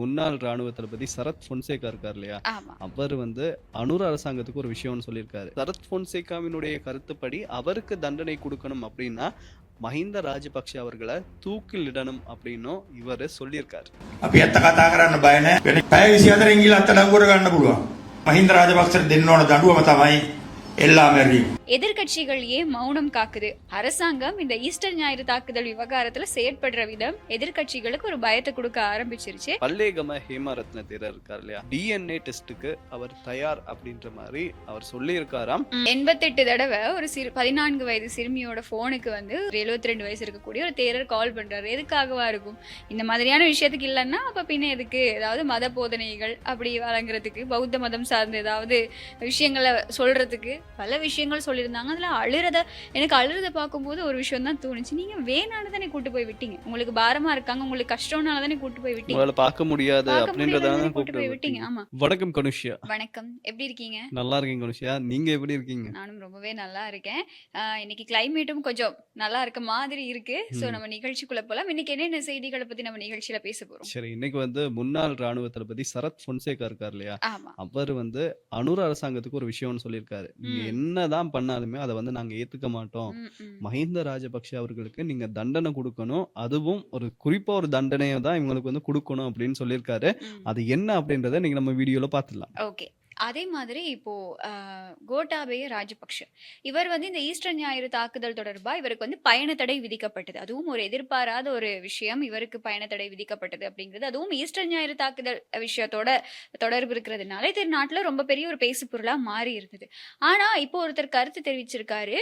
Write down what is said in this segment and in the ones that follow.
முன்னாள் ராணுவ தளபதி சரத் பொன்சேகா இருக்கார் இல்லையா? ஆமா. அவர் வந்து அனுர அரசாங்கத்துக்கு ஒரு விஷயம்னு சொல்லியிருக்காரு. சரத் பொன்சேகாவினுடைய கருத்துப்படி அவருக்கு தண்டனை குடுக்கணும் அப்படின்னா, மஹிந்த ராஜபக்ஷ அவர்கள தூக்கிலிடணும் அப்படின்னும் இவரு சொல்லியிருக்காரு. අපි ඇත්ත කතා කරන්න බය නැහැ. වෙන පැය 24 ගිහිල්ලා අත්අඩංගුවට ගන්න පුළුවන්. මහින්ද රාජපක්ෂට දෙන්න ඕන දඬුවම තමයි එල්ලා මැරීම. எதிர்கட்சிகள் ஏன் மௌனம் காக்குது? அரசாங்கம் இந்த ஈஸ்டர் ஞாயிறு தாக்குதல் விவகாரத்துல செயற்படுற விதம் எதிர்கட்சிகளுக்கு ஒரு பயத்தை கொடுக்க ஆரம்பிச்சிருச்சு. பல்லேகம ஹேமரத்ன தேரர் இருக்கார் இல்லையா? டிஎன்ஏ டெஸ்ட்டுக்கு அவர் தயார் அப்படின்ற மாதிரி அவர் சொல்லியிருக்காராம். 88 தடவை ஒரு 14 வயது சிறுமியோட போனுக்கு வந்து ஒரு 72 வயசு இருக்கக்கூடிய ஒரு தேரர் கால் பண்றாரு. எதுக்காகவா இருக்கும்? இந்த மாதிரியான விஷயத்துக்கு இல்லைன்னா அப்ப பின்ன எதுக்கு? ஏதாவது மத போதனைகள் அப்படி வழங்குறதுக்கு, பௌத்த மதம் சார்ந்த ஏதாவது விஷயங்களை சொல்றதுக்கு பல விஷயங்கள் சொல்லியிருந்தாங்க. அதுல எனக்கு அழுறத பார்க்கும்போது ஒரு விஷயம் தான் தோணுச்சு. நீங்க வேணான்னு தானே கூட்டு போய் விட்டீங்க. உங்களுக்கு பாரமா இருக்காங்க, உங்களுக்கு கஷ்டம்னால தானே கூட்டு போய் விட்டீங்க. உங்களால பார்க்க முடியாது அப்படின்றதால கூட்டு போய் விட்டீங்க. ஆமா. வணக்கம் கனுஷ்யா. வணக்கம், எப்படி இருக்கீங்க? நல்லா இருக்கேன் கனுஷ்யா, நீங்க எப்படி இருக்கீங்க? நானும் ரொம்பவே நல்லா இருக்கேன். இன்னைக்கு கிளைமேட்டும் கொஞ்சம் நல்லா இருக்க மாதிரி இருக்கு. சோ நம்ம நிகழ்ச்சிக்குள்ள போலாம். இன்னைக்கு என்னென்ன செய்திகளை பத்தி நம்ம நிகழ்ச்சியில பேச போறோம்? சரி, இன்னைக்கு வந்து முன்னாள் ராணுவ தளபதி சரத் பொன்சேகா இருக்கார் இல்லையா? ஆமா. அவர் வந்து அனுர அரசாங்கத்துக்கு ஒரு விஷயம்னு சொல்லியிருக்காரு. நீங்க என்னதான் பண்ணாலுமே அதை வந்து நாங்க ஏத்துக்க மாட்டோம். மஹிந்த ராஜபக்ஷ அவர்களுக்கு நீங்க தண்டனை கொடுக்கணும், அதுவும் ஒரு குறிப்பா ஒரு தண்டனையை தான் இவங்களுக்கு வந்து கொடுக்கணும் அப்படின்னு சொல்லியிருக்காரு. அது என்ன அப்படின்றத நீங்க நம்ம வீடியோல பாத்துடலாம். ஓகே. அதே மாதிரி இப்போ கோட்டாபய ராஜபக்ஷ இவர் வந்து இந்த ஈஸ்டர் ஞாயிறு தாக்குதல் தொடர்பா இவருக்கு வந்து பயண தடை விதிக்கப்பட்டது. அதுவும் ஒரு எதிர்பாராத ஒரு விஷயம். இவருக்கு பயண தடை விதிக்கப்பட்டது அப்படிங்கிறது, அதுவும் ஈஸ்டர் ஞாயிறு தாக்குதல் விஷயத்தோட தொடர்பு இருக்கிறதுனால இது நாட்டுல ரொம்ப பெரிய ஒரு பேசு பொருளா மாறி இருந்தது. ஆனா இப்போ ஒருத்தர் கருத்து தெரிவிச்சிருக்காரு.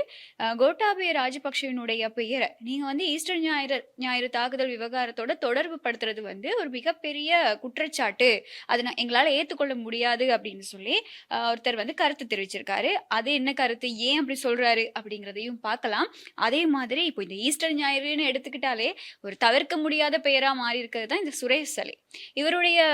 கோட்டாபய ராஜபக்ஷவினுடைய பெயரை நீங்க வந்து ஈஸ்டர் ஞாயிறு தாக்குதல் விவகாரத்தோட தொடர்பு படுத்துறது வந்து ஒரு மிகப்பெரிய குற்றச்சாட்டு, அதை எங்களால ஏத்துக்கொள்ள முடியாது அப்படின்னு சொல்லி ஒருத்தர் வந்து கருத்து தெரிவிச்சிருக்காரு. அது என்ன கருத்து, ஏன் அப்படி சொல்றாரு அப்படிங்கறதையும் பார்க்கலாம். அதே மாதிரி இப்போ இந்த ஈஸ்டர் ஞாயிறுன்னு எடுத்துக்கிட்டாலே ஒரு தவிர்க்க முடியாத பெயரா மாறி இருக்கிறது தான் இந்த சுரேஷ் சலே. இவருடைய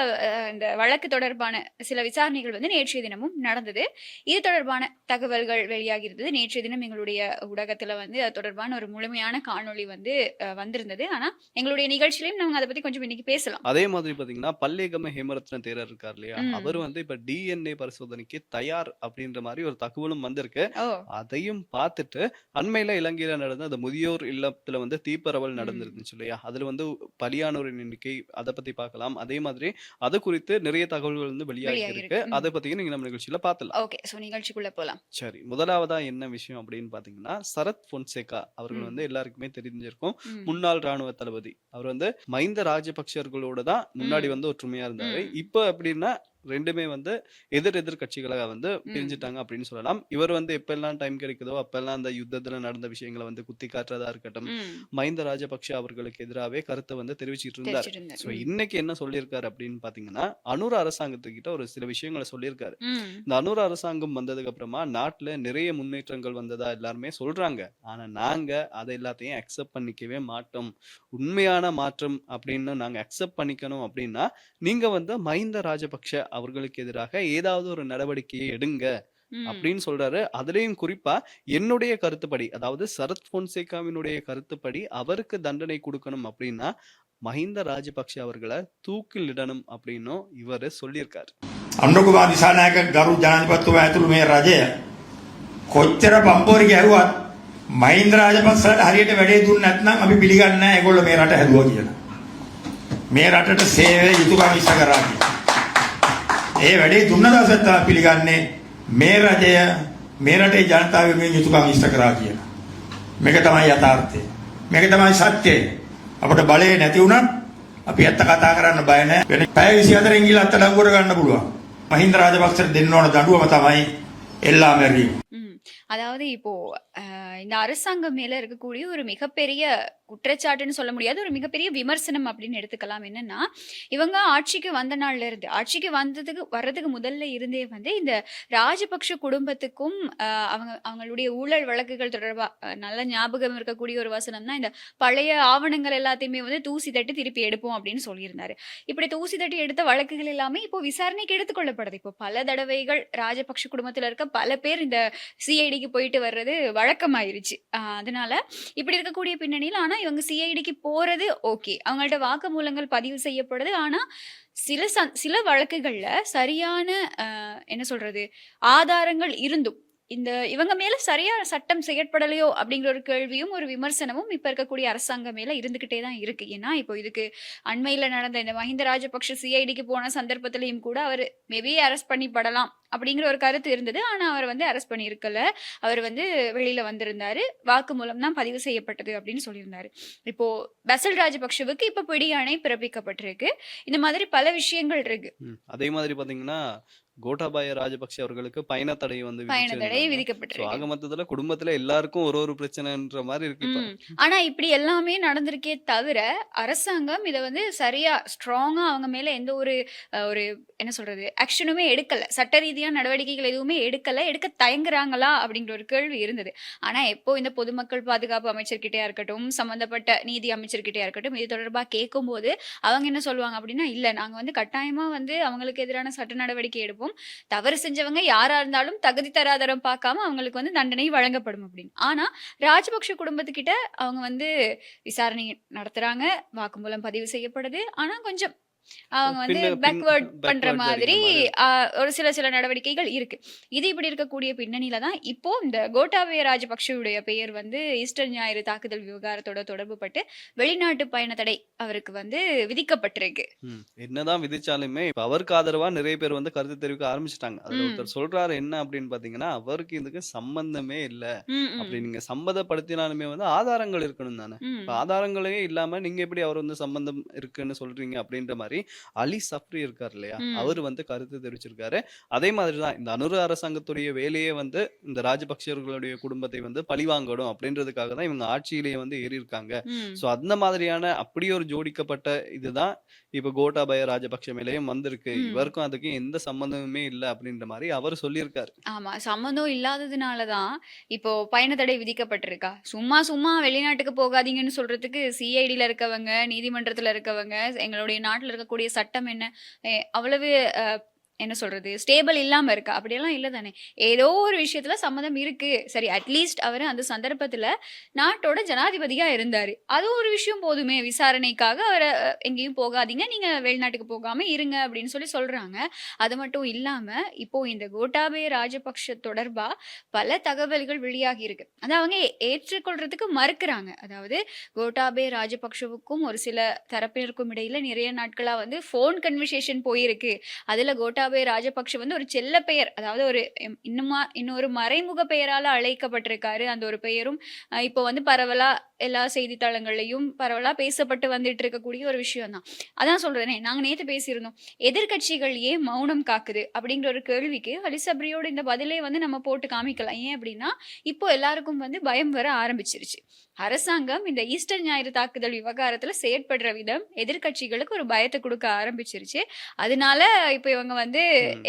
இந்த வழக்கு தொடர்பான சில விசாரணைகள் வந்து நேற்றைய தினமும் நடந்தது. இது தொடர்பான தகவல்கள் வெளியாகி இருந்தது. நேற்றைய தினம் எங்களுடைய ஊடகத்துல வந்து அது தொடர்பான ஒரு முழுமையான காணொளி வந்து வந்திருந்தது. ஆனா எங்களுடைய நிகழ்ச்சியிலையும் நாங்க அதை பத்தி கொஞ்சம் இன்னைக்கு பேசலாம். அதே மாதிரி பாத்தீங்கன்னா பல்லேகம ஹேமரத்ன தேரர் இருக்கார் இல்லையா? அவர் வந்து இப்ப டிஎன்ஏ பரிசோதனைக்கு தயார் அப்படின்ற மாதிரி ஒரு தகவலும் வந்திருக்கு. அதையும் பார்த்துட்டு அண்மையில இலங்கையில நடந்த அந்த முதியோர் இல்லத்துல வந்து தீப்பரவல் நடந்திருந்துச்சு இல்லையா? அதுல வந்து பலியானோரின் எண்ணிக்கை, அதை பத்தி பார்க்கலாம். அதே மாதிரி அது குறித்து நிறைய தகவல்கள் வந்து வெளியாகி இருக்கு. அதை பத்தி நீங்க நம்ம நிகழ்ச்சியில பார்க்கலாம். ஓகே, சோ நிகழ்ச்சிக்குள்ள போலாம். சரி, முதலாவதா என்ன விஷயம் அப்படின்னு பாத்தீங்கன்னா, சரத் பொன்சேகா அவர்கள் வந்து எல்லாருக்குமே தெரிஞ்சிருக்கும். முன்னாள் ராணுவ தளபதி. அவர் வந்து மஹிந்த ராஜபக்ஷர்களோட தான் முன்னாடி வந்து ஒற்றுமையா இருந்தாரு. இப்ப எப்படின்னா ரெண்டுமே வந்து எதிர் கட்சிகளாக வந்து பிரிஞ்சுட்டாங்க அப்படின்னு சொல்லலாம். இவர் வந்து எப்பெல்லாம் டைம் கிடைக்குதோ அப்பெல்லாம் அந்த யுத்தத்துல நடந்த விஷயங்களை வந்து குத்தி காட்டுறதா இருக்கட்டும், மஹிந்த ராஜபக்ஷ அவர்களுக்கு எதிராகவே கருத்தை வந்து தெரிவிச்சிட்டு இருந்தார். சோ இன்னைக்கு என்ன சொல்லியிருக்காரு அப்படின்னு பாத்தீங்கன்னா, அனுர அரசாங்கத்துக்கிட்ட ஒரு சில விஷயங்களை சொல்லியிருக்காரு. இந்த அனுர அரசாங்கம் வந்ததுக்கு அப்புறமா நாட்டுல நிறைய முன்னேற்றங்கள் வந்ததா எல்லாருமே சொல்றாங்க. ஆனா நாங்க அதை எல்லாத்தையும் அக்செப்ட் பண்ணிக்கவே மாட்டோம். உண்மையான மாற்றம் அப்படின்னு நாங்க அக்செப்ட் பண்ணிக்கணும் அப்படின்னா நீங்க வந்து மஹிந்த ராஜபக்ஷ அவர்களுக்கு எதிராக ஏதாவது ஒரு நடவடிக்கையை எடுங்க அப்படின்னு சொல்றாரு. அதுலயும் குறிப்பா என்னுடைய கருத்துப்படி, அதாவது சரத் பொன்சேகாவினுடைய கருத்துப்படி அவருக்கு தண்டனை கொடுக்கணும் அப்படின்னா மஹிந்த ராஜபக்ஷ அவர்களை தூக்கிலிடணும் அப்படின்னும் இவரு சொல்லியிருக்காரு. අනුරකුමාර දිසානායක ගරු ජනාධිපතිතුමා ඇතුළු මේ රජය කොච්චර පම්පෝරි ගැහුවත් මහින්ද රාජපක්ෂට හරියට වැඩේ දුන්නේ නැත්නම් අපි පිළිගන්නේ නැහැ ඒගොල්ලෝ මේ රට හැදුවා කියලා. මේ රටට සේවය යුතුයකම් ඉෂ්ට කරා කියලා. ඒ වැඩේ දුන්න දවසට තමයි පිළිගන්නේ මේ රජය මේ රටේ ජනතාව වෙනුවෙන් යුතුයකම් ඉෂ්ට කරා කියලා. මේක තමයි යථාර්ථය. මේක තමයි සත්‍යය. අපිට බලය නැති වුණත් අපි ඇත්ත කතා කරන්න බය නැහැ. වෙන පැය 24 ගිහිල්ලා අත්අඩංගුවට ගන්න පුළුවන්. මහින්ද රාජපක්ෂට දෙන්න ඕන දඬුවම තමයි එල්ලා මැරීම. அதாவது இப்போ இந்த அரசாங்கம் மேல இருக்கக்கூடிய ஒரு மிகப்பெரிய குற்றச்சாட்டுன்னு சொல்ல முடியாது, ஒரு மிகப்பெரிய விமர்சனம் அப்படின்னு எடுத்துக்கலாம். என்னன்னா, இவங்க ஆட்சிக்கு வந்த நாள்ல இருந்து, ஆட்சிக்கு வர்றதுக்கு முதல்ல இருந்தே வந்து இந்த ராஜபக்ஷ குடும்பத்துக்கும் அவங்களுடைய ஊழல் வழக்குகள் தொடர்பா நல்ல ஞாபகம் இருக்கக்கூடிய ஒரு வசனம் தான், இந்த பழைய ஆவணங்கள் எல்லாத்தையுமே வந்து தூசி தட்டி திருப்பி எடுப்போம் அப்படின்னு சொல்லியிருந்தாரு. இப்படி தூசி தட்டி எடுத்த வழக்குகள் எல்லாமே இப்போ விசாரணைக்கு எடுத்துக்கொள்ளப்படுது. இப்போ பல தடவைகள் ராஜபக்ஷ குடும்பத்துல இருக்க பல பேர் இந்த சிஐடி சிஐடிக்கு போயிட்டு வர்றது வழக்கமாயிருச்சு. அதனால இப்படி இருக்கக்கூடிய பின்னணியில ஆனா இவங்க சிஐடிக்கு போறது ஓகே. அவங்கள்ட்ட வாக்குமூலங்கள் பதிவு செய்யப்படுது. ஆனா சில வழக்குகள்ல சரியான என்ன சொல்றது? ஆதாரங்கள் இருந்தும், இவங்க மேல சரியா சட்டம் செயற்படலையோ அப்படிங்கிற ஒரு கேள்வியும், ஒரு விமர்சனமும் இப்ப இருக்கக்கூடிய அரசாங்கம் மேல இருந்துகிட்டே தான் இருக்கு. ஏன்னா, இப்போ இதுக்கு அண்மையில நடந்த இந்த மஹிந்த ராஜபக்ஷ சிஐடிக்கு போன சந்தர்ப்பத்திலயும் கூட அவரு மேபி அரெஸ்ட் பண்ணப்படலாம் அப்படிங்கிற ஒரு கருத்து இருந்தது. ஆனா, அவர் வந்து அரெஸ்ட் பண்ணியிருக்கல. அவர் வந்து வெளியில வந்திருந்தாரு. வாக்குமூலம் தான் பதிவு செய்யப்பட்டது அப்படின்னு சொல்லியிருந்தாரு. இப்போ பசில் ராஜபக்ஷவுக்கு இப்ப பிடியாணை பிறப்பிக்கப்பட்டிருக்கு. இந்த மாதிரி பல விஷயங்கள் இருக்கு. அதே மாதிரி பாத்தீங்கன்னா கோட்டாபாய ராஜபக்ஷ அவர்களுக்கு பயண தடை வந்து பயண தடை விதிச்சிருந்தாங்க. சோ விதிக்கப்பட்டிருக்கு. ஆக மொத்தத்துல குடும்பத்துல எல்லாருக்கும் ஒரு பிரச்சனைன்ற மாதிரி இருக்கு இப்ப. ஆனா இப்படி எல்லாமே நடந்திருக்கே தவிர, அரசாங்கம் இத வந்து சரியா ஸ்ட்ராங்கா அவங்க மேல எந்த ஒரு ஒரு என்ன சொல்றது? ஆக்ஷனுமே எடுக்கல. சட்ட ரீதியான நடவடிக்கைகள் எதுவுமே எடுக்கல. எடுக்க தயங்குறாங்களா? அப்படிங்கிற ஒரு கேள்வி இருந்தது. ஆனா எப்போ இந்த பொதுமக்கள் பாதுகாப்பு அமைச்சர்கிட்டயா இருக்கட்டும், சம்பந்தப்பட்ட நீதி அமைச்சர்கிட்டயா இருக்கட்டும், இது தொடர்பா கேட்கும்போது, அவங்க என்ன சொல்லுவாங்க அப்படின்னா, இல்ல நாங்க வந்து கட்டாயமா வந்து அவங்களுக்கு எதிரான சட்ட நடவடிக்கை எடுப்போம். தவறு செஞ்சவங்க யாரா இருந்தாலும் தகுதி தராதரம் பார்க்காம அவங்களுக்கு வந்து தண்டனை வழங்கப்படும் அப்படின்னு. ஆனா ராஜபக்ஷ குடும்பத்துக்கிட்ட அவங்க வந்து விசாரணை நடத்துறாங்க. வாக்குமூலம் பதிவு செய்யப்படுது. ஆனா கொஞ்சம் அவங்க வந்து பேக்வர்ட் பண்ற மாதிரி ஒரு சில நடவடிக்கைகள் இருக்கு. இது இப்படி இருக்கக்கூடிய பின்னணியில தான் இப்போ இந்த கோட்டாபய ராஜபக்ஷவுடைய பெயர் வந்து ஈஸ்டர் ஞாயிறு தாக்குதல் விவகாரத்தோட தொடர்பு பட்டு வெளிநாட்டு பயண தடை அவருக்கு வந்து விதிக்கப்பட்டிருக்கு. என்னதான் விதிச்சாலுமே இப்ப அவருக்கு ஆதரவா நிறைய பேர் வந்து கருத்து தெரிவிக்க ஆரம்பிச்சிட்டாங்க. அதுல ஒருத்தர் சொல்றாரு என்ன அப்படின்னு பாத்தீங்கன்னா, அவருக்கு இதுக்கு சம்பந்தமே இல்ல. அப்படி நீங்க சம்மதப்படுத்தினாலுமே வந்து ஆதாரங்கள் இருக்கணும் தானே. ஆதாரங்களே இல்லாம நீங்க எப்படி அவர் வந்து சம்பந்தம் இருக்குன்னு சொல்றீங்க அப்படின்ற மாதிரி அலி சப்ரி இருக்கார் இல்லையா, அவர் வந்து கருத்து தெரிவிச்சிருக்காரு. அதே மாதிரிதான் இந்த அனுர அரசாங்கத்துடைய வேலையே வந்து இந்த ராஜபக்சர்களுடைய குடும்பத்தை வந்து பழிவாங்கணும் அப்படின்றதுக்காக தான் இவங்க ஆட்சியிலேயே வந்து ஏறி இருக்காங்க. சோ அந்த மாதிரியான அப்படி ஒரு ஜோடிக்கப்பட்ட இதுதான் இப்ப கோட்டாபய ராஜபக்ஷ மேலேயும் வந்திருக்கு. இவருக்கும் அதுக்கும் எந்த சம்பந்தமுமே இல்ல அப்படின்ற மாதிரி அவர் சொல்லியிருக்காரு. ஆமா, சம்மந்தம் இல்லாததுனாலதான் இப்போ பயண தடை விதிக்கப்பட்டிருக்கா. சும்மா வெளிநாட்டுக்கு போகாதீங்கன்னு சொல்றதுக்கு சிஐடில இருக்கவங்க, நீதிமன்றத்துல இருக்கவங்க, எங்களுடைய நாட்டுல இருக்கக்கூடிய சட்டம் என்ன அவ்வளவு என்ன சொல்றது ஸ்டேபிள் இல்லாம இருக்கா? அப்படியெல்லாம் இல்ல தானே. ஏதோ ஒரு விஷயத்துல சம்மதம் இருக்கு. சரி, அட்லீஸ்ட் அவரு அந்த சந்தர்ப்பத்துல நாட்டோட ஜனாதிபதியா இருந்தாரு. அது ஒரு விஷயம் போதுமே. விசாரணைக்காக அவரை எங்கேயும் போகாதீங்க, நீங்க வெளிநாட்டுக்கு போகாம இருங்க அப்படின்னு சொல்றாங்க. அது மட்டும் இல்லாம இப்போ இந்த கோட்டாபய ராஜபக்ஷ தொடர்பா பல தகவல்கள் வெளியாகி இருக்கு. அதை அவங்க ஏற்றுக்கொள்றதுக்கு மறுக்கிறாங்க. அதாவது கோட்டாபய ராஜபக்ஷவுக்கும் ஒரு சில தரப்பினருக்கும் இடையில நிறைய நாட்களா வந்து போன் கன்வர்சேஷன் போயிருக்கு. அதுல கோட்டாபய ராஜபக்ஷ வந்து ஒரு செல்ல பெயர், அதாவது ஒரு இன்னொரு மறைமுக பெயரால அழைக்கப்பட்டிருக்காரு. அந்த ஒரு பெயரும் இப்போ வந்து பரவலா எல்லா செய்தித்தாளங்கள்லயும் பரவலா பேசப்பட்டு வந்துட்டு இருக்கக்கூடிய ஒரு விஷயம் தான். அதான் சொல்றேனே, நாங்க நேத்து பேசியிருந்தோம், எதிர்கட்சிகள் ஏன் மௌனம் காக்குது அப்படிங்கிற ஒரு கேள்விக்கு அலி சப்ரியோட இந்த பதிலே வந்து நம்ம போட்டு காமிக்கலாம். ஏன் அப்படின்னா இப்போ எல்லாருக்கும் வந்து பயம் வர ஆரம்பிச்சிருச்சு. அரசாங்கம் இந்த ஈஸ்டர் ஞாயிறு தாக்குதல் விவகாரத்துல செயற்படுற விதம் எதிர்கட்சிகளுக்கு ஒரு பயத்தை கொடுக்க ஆரம்பிச்சிருச்சு. அதனால இப்ப இவங்க வந்து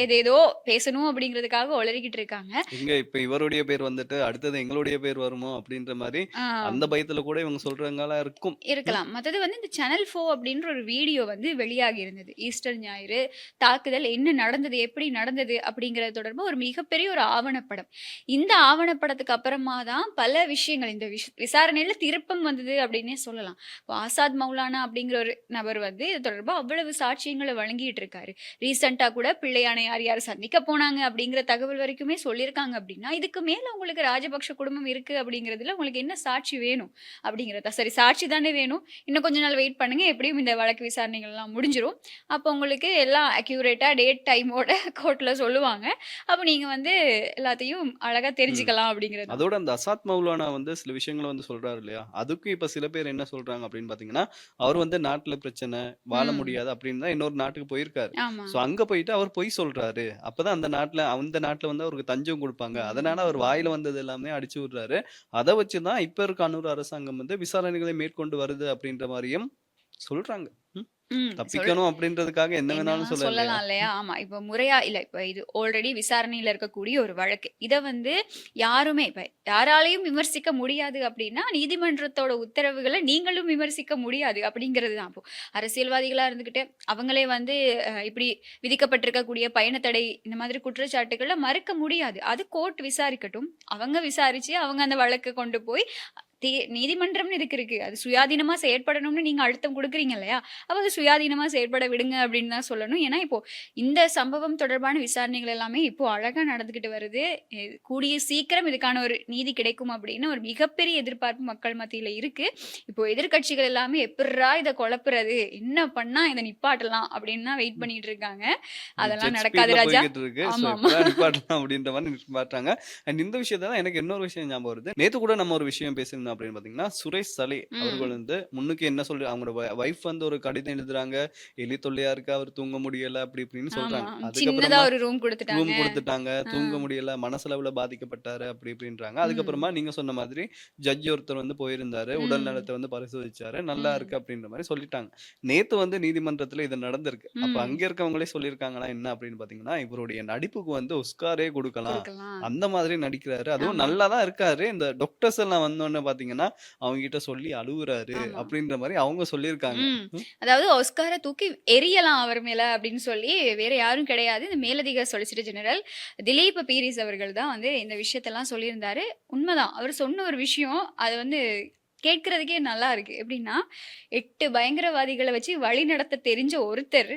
ஏதேதோ பேசணும் அப்படிங்கிறதுக்காக உளறிக்கிட்டு இருக்காங்க. இங்க இப்ப இவருடைய பேர் வந்துட்டு அடுத்தது எங்களுடைய பேர் வருமோ அப்படின்ற மாதிரி அந்த பயத்துல கூட இவங்க சொல்றாங்களா இருக்கலாம். மற்றது வந்து இந்த சேனல் 4 அப்படின்ற ஒரு வீடியோ வந்து வெளியாகி இருந்தது. ஈஸ்டர் ஞாயிறு தாக்குதல் என்ன நடந்தது, எப்படி நடந்தது அப்படிங்கறது தொடர்பா ஒரு மிகப்பெரிய ஒரு ஆவணப்படம். இந்த ஆவணப்படத்துக்கு அப்புறமா தான் பல விஷயங்கள் இந்த விசாரணையில திருப்பம் வந்தது அப்படின்னே சொல்லலாம். ஆசாத் மௌலானா அப்படிங்கிற ஒரு நபர் வந்து இது தொடர்பா அவ்வளவு சாட்சியங்களை வழங்கிட்டு இருக்காரு. ரீசெண்டா கூட பிள்ளையானை யார் சந்திக்க போனாங்க அப்படிங்கிற தகவல் வரைக்குமே சொல்லியிருக்காங்க. அப்படின்னா இதுக்கு மேல உங்களுக்கு ராஜபக்ஷ குடும்பம் இருக்கு அப்படிங்கிறதுல உங்களுக்கு என்ன சாட்சி வேணும் அப்படிங்கிறதா. சரி, சாட்சி தானே வேணும், இன்னும் கொஞ்ச நாள் வெயிட் பண்ணுங்க, எப்படியும் இந்த வழக்கு விசாரணைகள் எல்லாம் முடிஞ்சிரும். அப்போ உங்களுக்கு எல்லாம் அக்யூரேட்டா டேட் டைமோட கோர்ட்ல சொல்லுவாங்க. அப்ப நீங்க வந்து எல்லாத்தையும் அழகா தெரிஞ்சுக்கலாம் அப்படிங்கிறது. அதோட அந்த அசாத் மௌலானா வந்து சில விஷயங்களை வந்து சொல்றாரு இல்லையா, அதுக்கும் இப்ப சில பேர் என்ன சொல்றாங்க அப்படின்னு பாத்தீங்கன்னா, அவர் வந்து நாட்டுல பிரச்சனை, வாழ முடியாது அப்படின்னு தான் இன்னொரு நாட்டுக்கு போயிருக்காரு. சோ அங்க போயிட்டு அவர் பொய் சொல்றாரு. அப்பதான் அந்த நாட்டுல வந்து அவருக்கு தஞ்சம் கொடுப்பாங்க. அதனால அவர் வாயில வந்தது எல்லாமே அடிச்சு விடுறாரு. அதை வச்சுதான் இப்ப இருக்க அன்னூர் அரசாங்கம் வந்து விசாரணைகளை மேற்கொண்டு வருது அப்படின்ற மாதிரியும் சொல்றாங்க. ம். தப்பிக்கணும் அப்படின்றதுக்காக என்ன வேணாலும் என்னலாம் சொல்லலையா? சொல்லலாம் இல்லையா? ஆமா. இப்ப முறையா இல்ல. இப்ப இது ஆல்ரெடி விசாரணையில இருக்கக்கூடிய ஒரு வழக்கு. இத வந்து யாருமே இப்ப யாராலயும் விமர்சிக்க முடியாது அப்டின்னா, நீதிமன்றத்தோட உத்தரவுகள நீங்களும் விமர்சிக்க முடியாது அப்படிங்கிறது தான். இப்போ அரசியல்வாதிகளா இருந்துகிட்டு, அவங்களே வந்து இப்படி விதிக்கப்பட்டிருக்கக்கூடிய பயண தடை இந்த மாதிரி குற்றச்சாட்டுகள மறுக்க முடியாது. அது கோர்ட் விசாரிக்கட்டும். அவங்க விசாரிச்சு, அவங்க அந்த வழக்க கொண்டு போய் நீதிமன்றம்னு இதுக்கு இருக்கு. அது சுயாதீனமா செயற்படணும்னு நீங்க அழுத்தம் குடுக்குறீங்க இல்லையா? அப்ப அது சுயாதீனமா செயற்பட விடுங்க அப்படின்னு தான் சொல்லணும். ஏன்னா, இப்போ இந்த சம்பவம் தொடர்பான விசாரணைகள் எல்லாமே இப்போ அழகா நடந்துகிட்டு வருது. கூடிய சீக்கிரம் இதுக்கான ஒரு நீதி கிடைக்கும் அப்படின்னு ஒரு மிகப்பெரிய எதிர்பார்ப்பு மக்கள் மத்தியில இருக்கு. இப்போ எதிர்க்கட்சிகள் எல்லாமே எப்பிட்றா இத குழப்புறது? என்ன பண்ணா இத நிப்பாட்டலாம்? அப்படின்னு தான் வெயிட் பண்ணிட்டு இருக்காங்க. அதெல்லாம் ஜெட் நடக்காது ஸ்பீட்ல ராஜா. போய்க்கிட்டு இருக்கு. ஸோ ஆமாமா. எப்படா நிப்பாட்டலாம் அப்படின்ற மாரி நிப்பாட்டுறாங்க. அண்ட் இந்த விஷயத்த தான் எனக்கு இன்னொரு விஷயம் ஞாபகம் வருது. நேத்து கூட நம்ம ஒரு விஷயம் பேசியிருந்தோம் அப்படின்னு பார்த்தீங்கன்னா, சுரேஷ் சலே அவர்கள் ம். வந்து முன்னுக்கு என்ன சொல்லி அவங்களோட வைஃப் வந்து ஒரு கடிதம் எழுதுறாங்க. எலி தொல்லையா இருக்கு. அவர் தூங்க முடியல அப்படி இப்படின்னு ஆமா. சொல்றாங்க. சின்னதா அதுக்கப்புறமா ஒரு ரூம் குடுத்துட்டாங்க. ரூம் குடுத்துட்டாங்க. ஆ. தூங்க முடியல. மனசளவுல பாதிக்கப்பட்டாரு அப்படி இப்படின்றாங்க. ம். அதுக்கப்புறமா நீங்க சொன்ன மாதிரி ஜட்ஜ் ஒருத்தர் வந்து போயிருந்தாரு. உடல் ம். நலத்த வந்து பரிசோதிச்சாரு. நல்லா ம். இருக்கு அப்படின்ற மாரி சொல்லிட்டாங்க. நேத்து வந்து நீதிமன்றத்துல இது நடந்திருக்கு. அப்ப ம். அங்க இருக்கவங்களே சொல்லியிருக்காங்கன்னா என்ன அப்படின்னு பார்த்தீங்கன்னா, இவருடைய நடிப்புக்கு வந்து ஒஸ்காரே குடுக்கலாம். குடுக்கலாம். அந்த மாதிரி நடிக்கிறாரு. அதுவும் ஆமா, நல்லா தான் இருக்காரு. இந்த டாக்டர்ஸ் எல்லாம் வந்தோனே பார்த்தீங்கன்னா, அவங்க கிட்ட சொல்லி அழுவுறாரு ஆமா. அப்படின்ற மாரி அவங்க சொல்லியிருக்காங்க. ம். அதாவது ஆஸ்கார தூக்கி எறியலாம் அவர் மேல அப்படின்னு சொல்லி வேற யாரும் கிடையாது. இந்த மேலதிக சொலிசிட்டர் ஜெனரல் திலீப் பீரிஸ் அவர்கள் தான் வந்து இந்த விஷயத்தெல்லாம் சொல்லியிருந்தாரு. உண்மதான். அவர் சொன்ன ஒரு விஷயம் அது வந்து கேட்கறதுக்கே நல்லா இருக்கு. எப்படின்னா, 8 பயங்கரவாதிகள வச்சு வழிநடத்த தெரிஞ்ச ஒருத்தர்,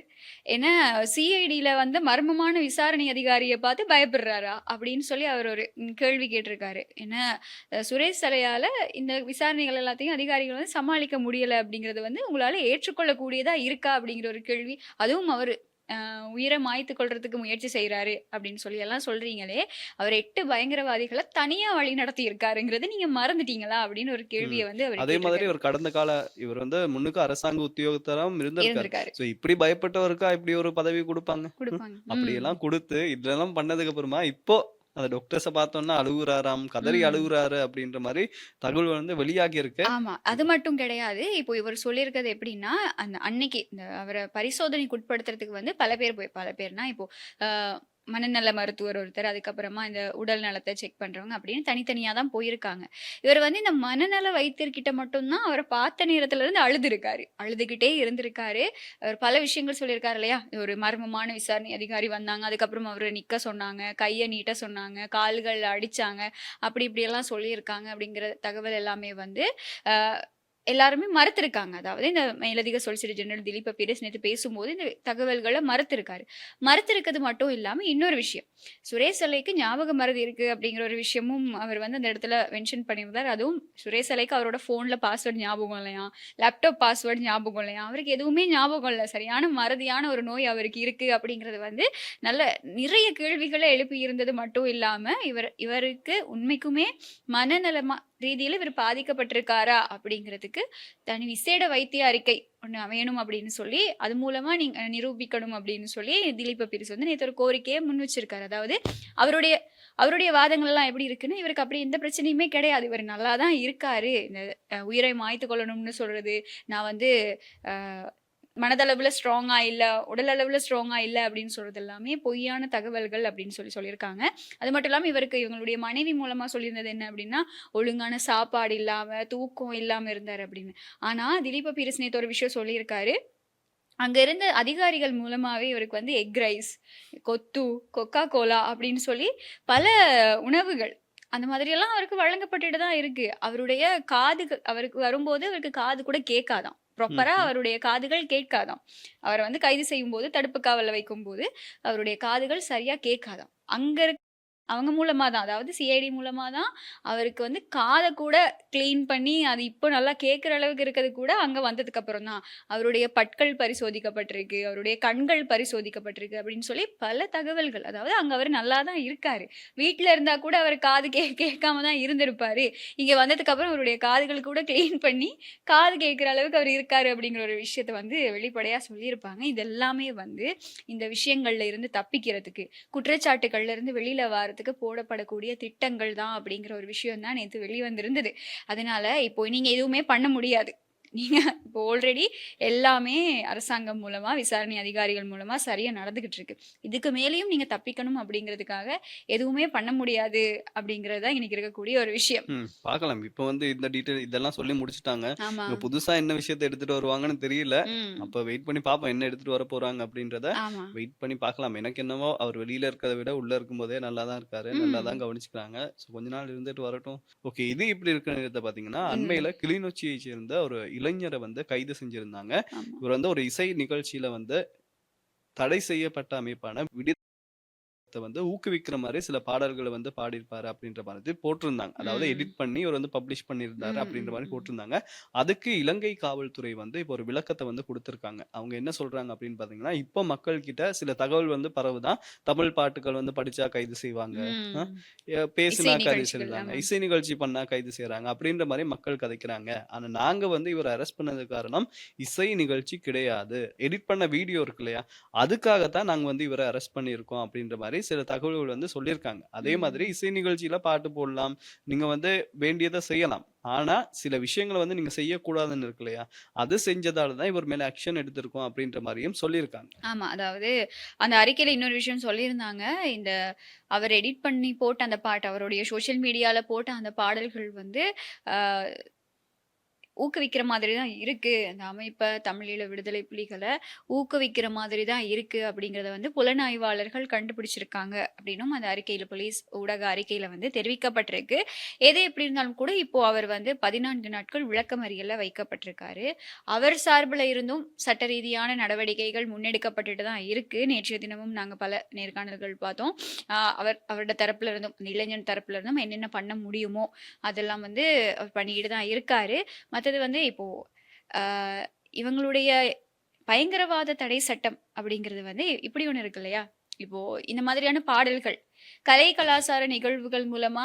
என்ன சிஐடில வந்து மர்மமான விசாரணை அதிகாரிய பார்த்து பயப்படுறாரா? அப்படின்னு சொல்லி அவர் ஒரு கேள்வி கேட்டிருக்காரு. என்ன சுரேஷ் சலையால இந்த விசாரணைகள் எல்லாத்தையும் அதிகாரிகள் வந்து சமாளிக்க முடியல அப்படிங்கிறது வந்து உங்களால ஏற்றுக்கொள்ளக்கூடியதா இருக்கா? அப்படிங்கிற ஒரு கேள்வி. அதுவும் அவரு உயிர மாய்த்துக் கொள்றதுக்கு முயற்சி செய்றாரு அப்படின்னு சொல்லி எல்லாம் சொல்றீங்களே, அவர் 8 பயங்கரவாதிகள தனியா வழிநடத்தி இருக்காருங்கிறத நீங்க மறந்துட்டீங்களா? அப்படின்னு ஒரு ம். கேள்விய வந்து அவரு அதே மாதிரி கேட்டிருக்காரு. ஒரு கடந்த கால இவர் வந்து முன்னுக்கு அரசாங்க உத்தியோகத்தராவும் இருந்திருக்காரு. இருந்திருக்காரு. ஸோ இப்படி பயப்பட்டவருக்கா இப்படி ஒரு பதவி குடுப்பாங்க? குடுப்பாங்க. ம். அப்படியெல்லாம் குடுத்து, இதெல்லாம் பண்ணதுக்கு அப்புறமா, இப்போ அந்த டாக்டர்ஸ பார்த்தோன்னா அழுவுறாராம், கதறி ம். அழுவுறாரு அப்படின்ற மாரி தகவல் வந்து வெளியாகி இருக்கு. ஆமா. அது மட்டும் கிடையாது. இப்போ இவரு சொல்லியிருக்கிறது எப்படின்னா, அந்த அன்னைக்கு இந்த அவர பரிசோதனைக்கு உட்படுத்துறதுக்கு வந்து பல பேர்னா இப்போ அ மனநல மருத்துவர் ஒருத்தர், அதுக்கப்புறமா இந்த உடல் நலத்த செக் பண்றவங்க அப்படின்னு தனித்தனியா தான் போயிருக்காங்க. இவர் வந்து இந்த மனநல வைத்தியர்கிட்ட மட்டும் தான் அவர பார்த்த நேரத்துல இருந்து அழுதுருக்காரு. அழுதுகிட்டே இருந்திருக்காரு. அவர் பல விஷயங்கள் சொல்லியிருக்காரு இல்லையா? ஒரு மர்மமான விசாரணை அதிகாரி வந்தாங்க. அதுக்கப்புறம் அவர நிக்க சொன்னாங்க. கைய நீட்ட சொன்னாங்க. கால்கள்ல அடிச்சாங்க. அப்படி இப்படியெல்லாம் சொல்லியிருக்காங்க அப்படிங்கிற தகவல் எல்லாமே வந்து அ எல்லாருமே மறுத்திருக்காங்க. அதாவது இந்த மேலதிக சொலிசிட்டர் ஜெனரல் திலீப் பீரிஸ் நேத்து பேசும்போது இந்த தகவல்கள மறுத்திருக்காரு. மறுத்திருக்கிறது மட்டும் இல்லாம இன்னொரு விஷயம். சுரேஷ் அலைக்கு ஞாபக மறதி இருக்கு அப்படிங்கிற ஒரு விஷயமும் அவர் வந்து அந்த இடத்துல மென்ஷன் பண்ணியிருந்தார். அதுவும் சுரேஷ் அலைக்கு அவரோட ஃபோன்ல பாஸ்வேர்ட் ஞாபகம் இல்லையாம். லேப்டாப் பாஸ்வேர்ட் ஞாபகம் இல்லையாம். அவருக்கு எதுவுமே ஞாபகம் இல்ல. சரியான மறதியான ஒரு நோய் அவருக்கு இருக்கு அப்படிங்கிறது வந்து நல்ல நிறைய கேள்விகள எழுப்பி இருந்தது மட்டும் இல்லாம, இவருக்கு உண்மைக்குமே மனநலமா ரீதியில இவர் பாதிக்கப்பட்டிருக்காரா? அப்படிங்கிறதுக்கு தனி விசேட வைத்திய அறிக்கை ஒண்ணு வேணும் அப்படின்னு சொல்லி, அது மூலமா நீங்க நிரூபிக்கணும் அப்படின்னு சொல்லி திலீப் பீரிஸ் வந்து நேத்து ஒரு கோரிக்கைய முன் வச்சிருக்காரு. அதாவது அவருடைய அவருடைய வாதங்கள் எல்லாம் எப்படி இருக்குன்னா, இவருக்கு அப்படி எந்த பிரச்சனையுமே கிடையாது. இவர் நல்லா தான் இருக்காரு. இந்த உயிரை மாய்த்துக் கொள்ளணும்னு சொல்றது, நான் வந்து அ மனதளவுல ஸ்ட்ராங்கா இல்ல, உடல் அளவுல ஸ்ட்ராங்கா இல்ல அப்படின்னு சொல்றது எல்லாமே பொய்யான தகவல்கள் அப்படின்னு சொல்லியிருக்காங்க. அது மட்டும் இல்லாம இவங்களுடைய மனைவி மூலமா சொல்லியிருந்தது என்ன அப்படின்னா, ஒழுங்கான சாப்பாடு இல்லாம, தூக்கம் இல்லாம இருந்தாரு அப்படின்னு. ஆனா திலீப் பீரிஸ் நேத்து ஒரு விஷயம் சொல்லியிருக்காரு. அங்க இருந்த அதிகாரிகள் மூலமாவே இவருக்கு வந்து எக் ரைஸ், கொத்து, கொக்கா கோலா அப்படின்னு சொல்லி பல உணவுகள் அந்த மாதிரியெல்லாம் அவருக்கு வழங்கப்பட்டுட்டு தான் இருக்கு. அவருக்கு வரும்போது அவருக்கு காது கூட கேட்காதாம். ப்ராப்பரா ம்ஹ்ம். அவருடைய காதுகள் கேட்காதாம். அவர வந்து கைது செய்யும்போது, தடுப்பு காவல்ல வைக்கும்போது, அவருடைய காதுகள் சரியா கேட்காதாம். அங்க அவங்க மூலமா தான். அதாவது சிஐடி மூலமா தான் அவருக்கு வந்து காத கூட கிளீன் பண்ணி, அது இப்போ நல்லா கேட்கிற அளவுக்கு இருக்கிறது கூட அங்க வந்ததுக்கு அப்புறம் தான். அவருடைய பற்கள் பரிசோதிக்கப்பட்டிருக்கு, அவருடைய கண்கள் பரிசோதிக்கப்பட்டிருக்கு அப்படின்னு சொல்லி பல தகவல்கள். அதாவது அங்க அவரு நல்லா தான் இருக்காரு. வீட்ல இருந்தா கூட அவரு காது கேட்காம தான் இருந்திருப்பாரு. இங்க வந்ததுக்கு அப்புறம் அவருடைய காதுகள் கூட கிளீன் பண்ணி, காது கேட்கிற அளவுக்கு அவர் இருக்காரு அப்படிங்கிற ஒரு விஷயத்த வந்து வெளிப்படையா சொல்லியிருப்பாங்க. இது எல்லாமே வந்து இந்த விஷயங்கள்ல இருந்து தப்பிக்கிறதுக்கு, குற்றச்சாட்டுகள்ல இருந்து வெளியில வாரதுக்கு போடப்படக்கூடிய திட்டங்கள் தான் அப்படிங்கிற ஒரு விஷயம் தான் நேத்து வெளிவந்திருந்தது. அதனால இப்போ நீங்க எதுவுமே பண்ண முடியாது. நீங்க இப்போ ஆல்ரெடி எல்லாமே அரசாங்கம் மூலமா, விசாரணை அதிகாரிகள் மூலமா சரியா நடந்துகிட்டு இருக்கு. இதுக்கு மேலேயும் நீங்க தப்பிக்கணும் அப்படிங்கிறதுக்காக எதுவுமே பண்ண முடியாது அப்படிங்கிறது தான் இன்னைக்கு இருக்கக்கூடிய ஒரு விஷயம். பார்க்கலாம். இப்ப வந்து இந்த டீட்டெயில் இதெல்லாம் சொல்லி முடிச்சுட்டாங்க. ஆமா. இவங்க புதுசா என்ன விஷயத்த எடுத்துட்டு வருவாங்கன்னு தெரியல. ம். அப்ப வெயிட் பண்ணி பார்ப்போம். என்ன எடுத்துட்டு வரப்போறாங்க அப்படின்றத ஆமா. வெயிட் பண்ணி பார்க்கலாம். எனக்கு என்னவோ அவர் வெளியில இருக்கிறத விட உள்ள இருக்கும்போதே நல்லா தான் இருக்காரு. நல்லா ம். தான் கவனிச்சுக்கிறாங்க. ஸோ கொஞ்ச நாள் இருந்துட்டு வரட்டும். ஓகே. இது இப்படி இருக்கிறத பார்த்தீங்கன்னா, ம். அண்மையில கிளிநொச்சியை சேர்ந்த ஒரு இளைஞரை வந்து கைது செஞ்சிருந்தாங்க. ஆமா. இவர் வந்து ஒரு இசை நிகழ்ச்சியில வந்து தடை செய்யப்பட்ட அமைப்பான வந்து ஊக்குவிக்கிற மாரி சில பாடல்கள வந்து பாடியிருப்பாரு அப்படின்ற மாதிரி போட்டிருந்தாங்க. அதாவது ம். எடிட் பண்ணி இவர் வந்து பப்ளிஷ் பண்ணியிருந்தாரு ம். அப்படின்ற மாரி ம். போட்டிருந்தாங்க. அதுக்கு இலங்கை காவல்துறை வந்து இப்போ ஒரு விளக்கத்த வந்து குடுத்திருக்காங்க. அவங்க என்ன சொல்றாங்க அப்படின்னு பார்த்தீங்கன்னா, இப்போ மக்கள் கிட்ட சில தகவல் வந்து பரவுதான். தமிழ் பாட்டுகள் வந்து படிச்சா கைது செய்வாங்க. அ ம். இசை பேசினா கைது நிகழ்ச்சிகள். செய்றாங்க. ஆமா. இசை நிகழ்ச்சி பண்ணா கைது செய்றாங்க. அப்படின்ற மாரி மக்கள் கதைக்கிறாங்க. ஆனா நாங்க வந்து இவர அரெஸ்ட் பண்ணதுக்கு காரணம் இசை நிகழ்ச்சி கிடையாது. எடிட் பண்ண வீடியோ இருக்கு இல்லையா? அதுக்காக தான் நாங்க வந்து இவர அரெஸ்ட் பண்ணியிருக்கோம் அப்படின்ற மாரி சில தகவல்கள் வந்து சொல்லியிருக்காங்க. அதே மாதிரி ம். இசை நிகழ்ச்சியில பாட்டு போடலாம். நீங்க வந்து வேண்டியத செய்யலாம். ஆனா, சில விஷயங்கள வந்து நீங்க செய்யக்கூடாதுன்னு இருக்கு இல்லையா? அது செஞ்சதால தான் இவர் மேல ஆக்ஷன் எடுத்திருக்கோம் அப்படின்ற மாரியும் சொல்லியிருக்காங்க. ஆமா. அதாவது அந்த அறிக்கையில இன்னொரு விஷயம் சொல்லியிருந்தாங்க. இந்த அவர் எடிட் பண்ணி போட்ட அந்த பாட்டு, அவருடைய சோசியல் மீடியால போட்ட அந்த பாடல்கள் வந்து, அ ஊக்குவிக்கிற மாதிரி தான் இருக்கு. அந்த அமைப்ப, தமிழீழ விடுதலை புலிகள ஊக்குவிக்கிற மாதிரி தான் இருக்கு அப்படிங்கிறத வந்து புலனாய்வாளர்கள் கண்டுபிடிச்சிருக்காங்க அப்படின்னும் அந்த அறிக்கையில போலீஸ் ஊடக அறிக்கையில வந்து தெரிவிக்கப்பட்டிருக்கு. எது எப்படி இருந்தாலும் கூட இப்போ அவர் வந்து 14 நாட்கள் விளக்கமறியல்ல வைக்கப்பட்டிருக்காரு. அவர் சார்புல இருந்தும் சட்ட ரீதியான நடவடிக்கைகள் முன்னெடுக்கப்பட்டுட்டு தான் இருக்கு. நேற்றைய தினமும் நாங்க பல நேர்காணல்கள் பார்த்தோம். அவரோட தரப்புல இருந்தும், அந்த இளைஞன் தரப்புல இருந்தும் என்னென்ன பண்ண முடியுமோ அதெல்லாம் வந்து அவர் பண்ணிக்கிட்டு தான் இருக்காரு. மத்தது வந்து இப்போ அ இவங்களுடைய பயங்கரவாத தடை சட்டம் அப்படிங்கிறது வந்து இப்படி ஒண்ணு இருக்கு இல்லையா? இப்போ இந்த மாதிரியான பாடல்கள், கலை கலாசார நிகழ்வுகள் மூலமா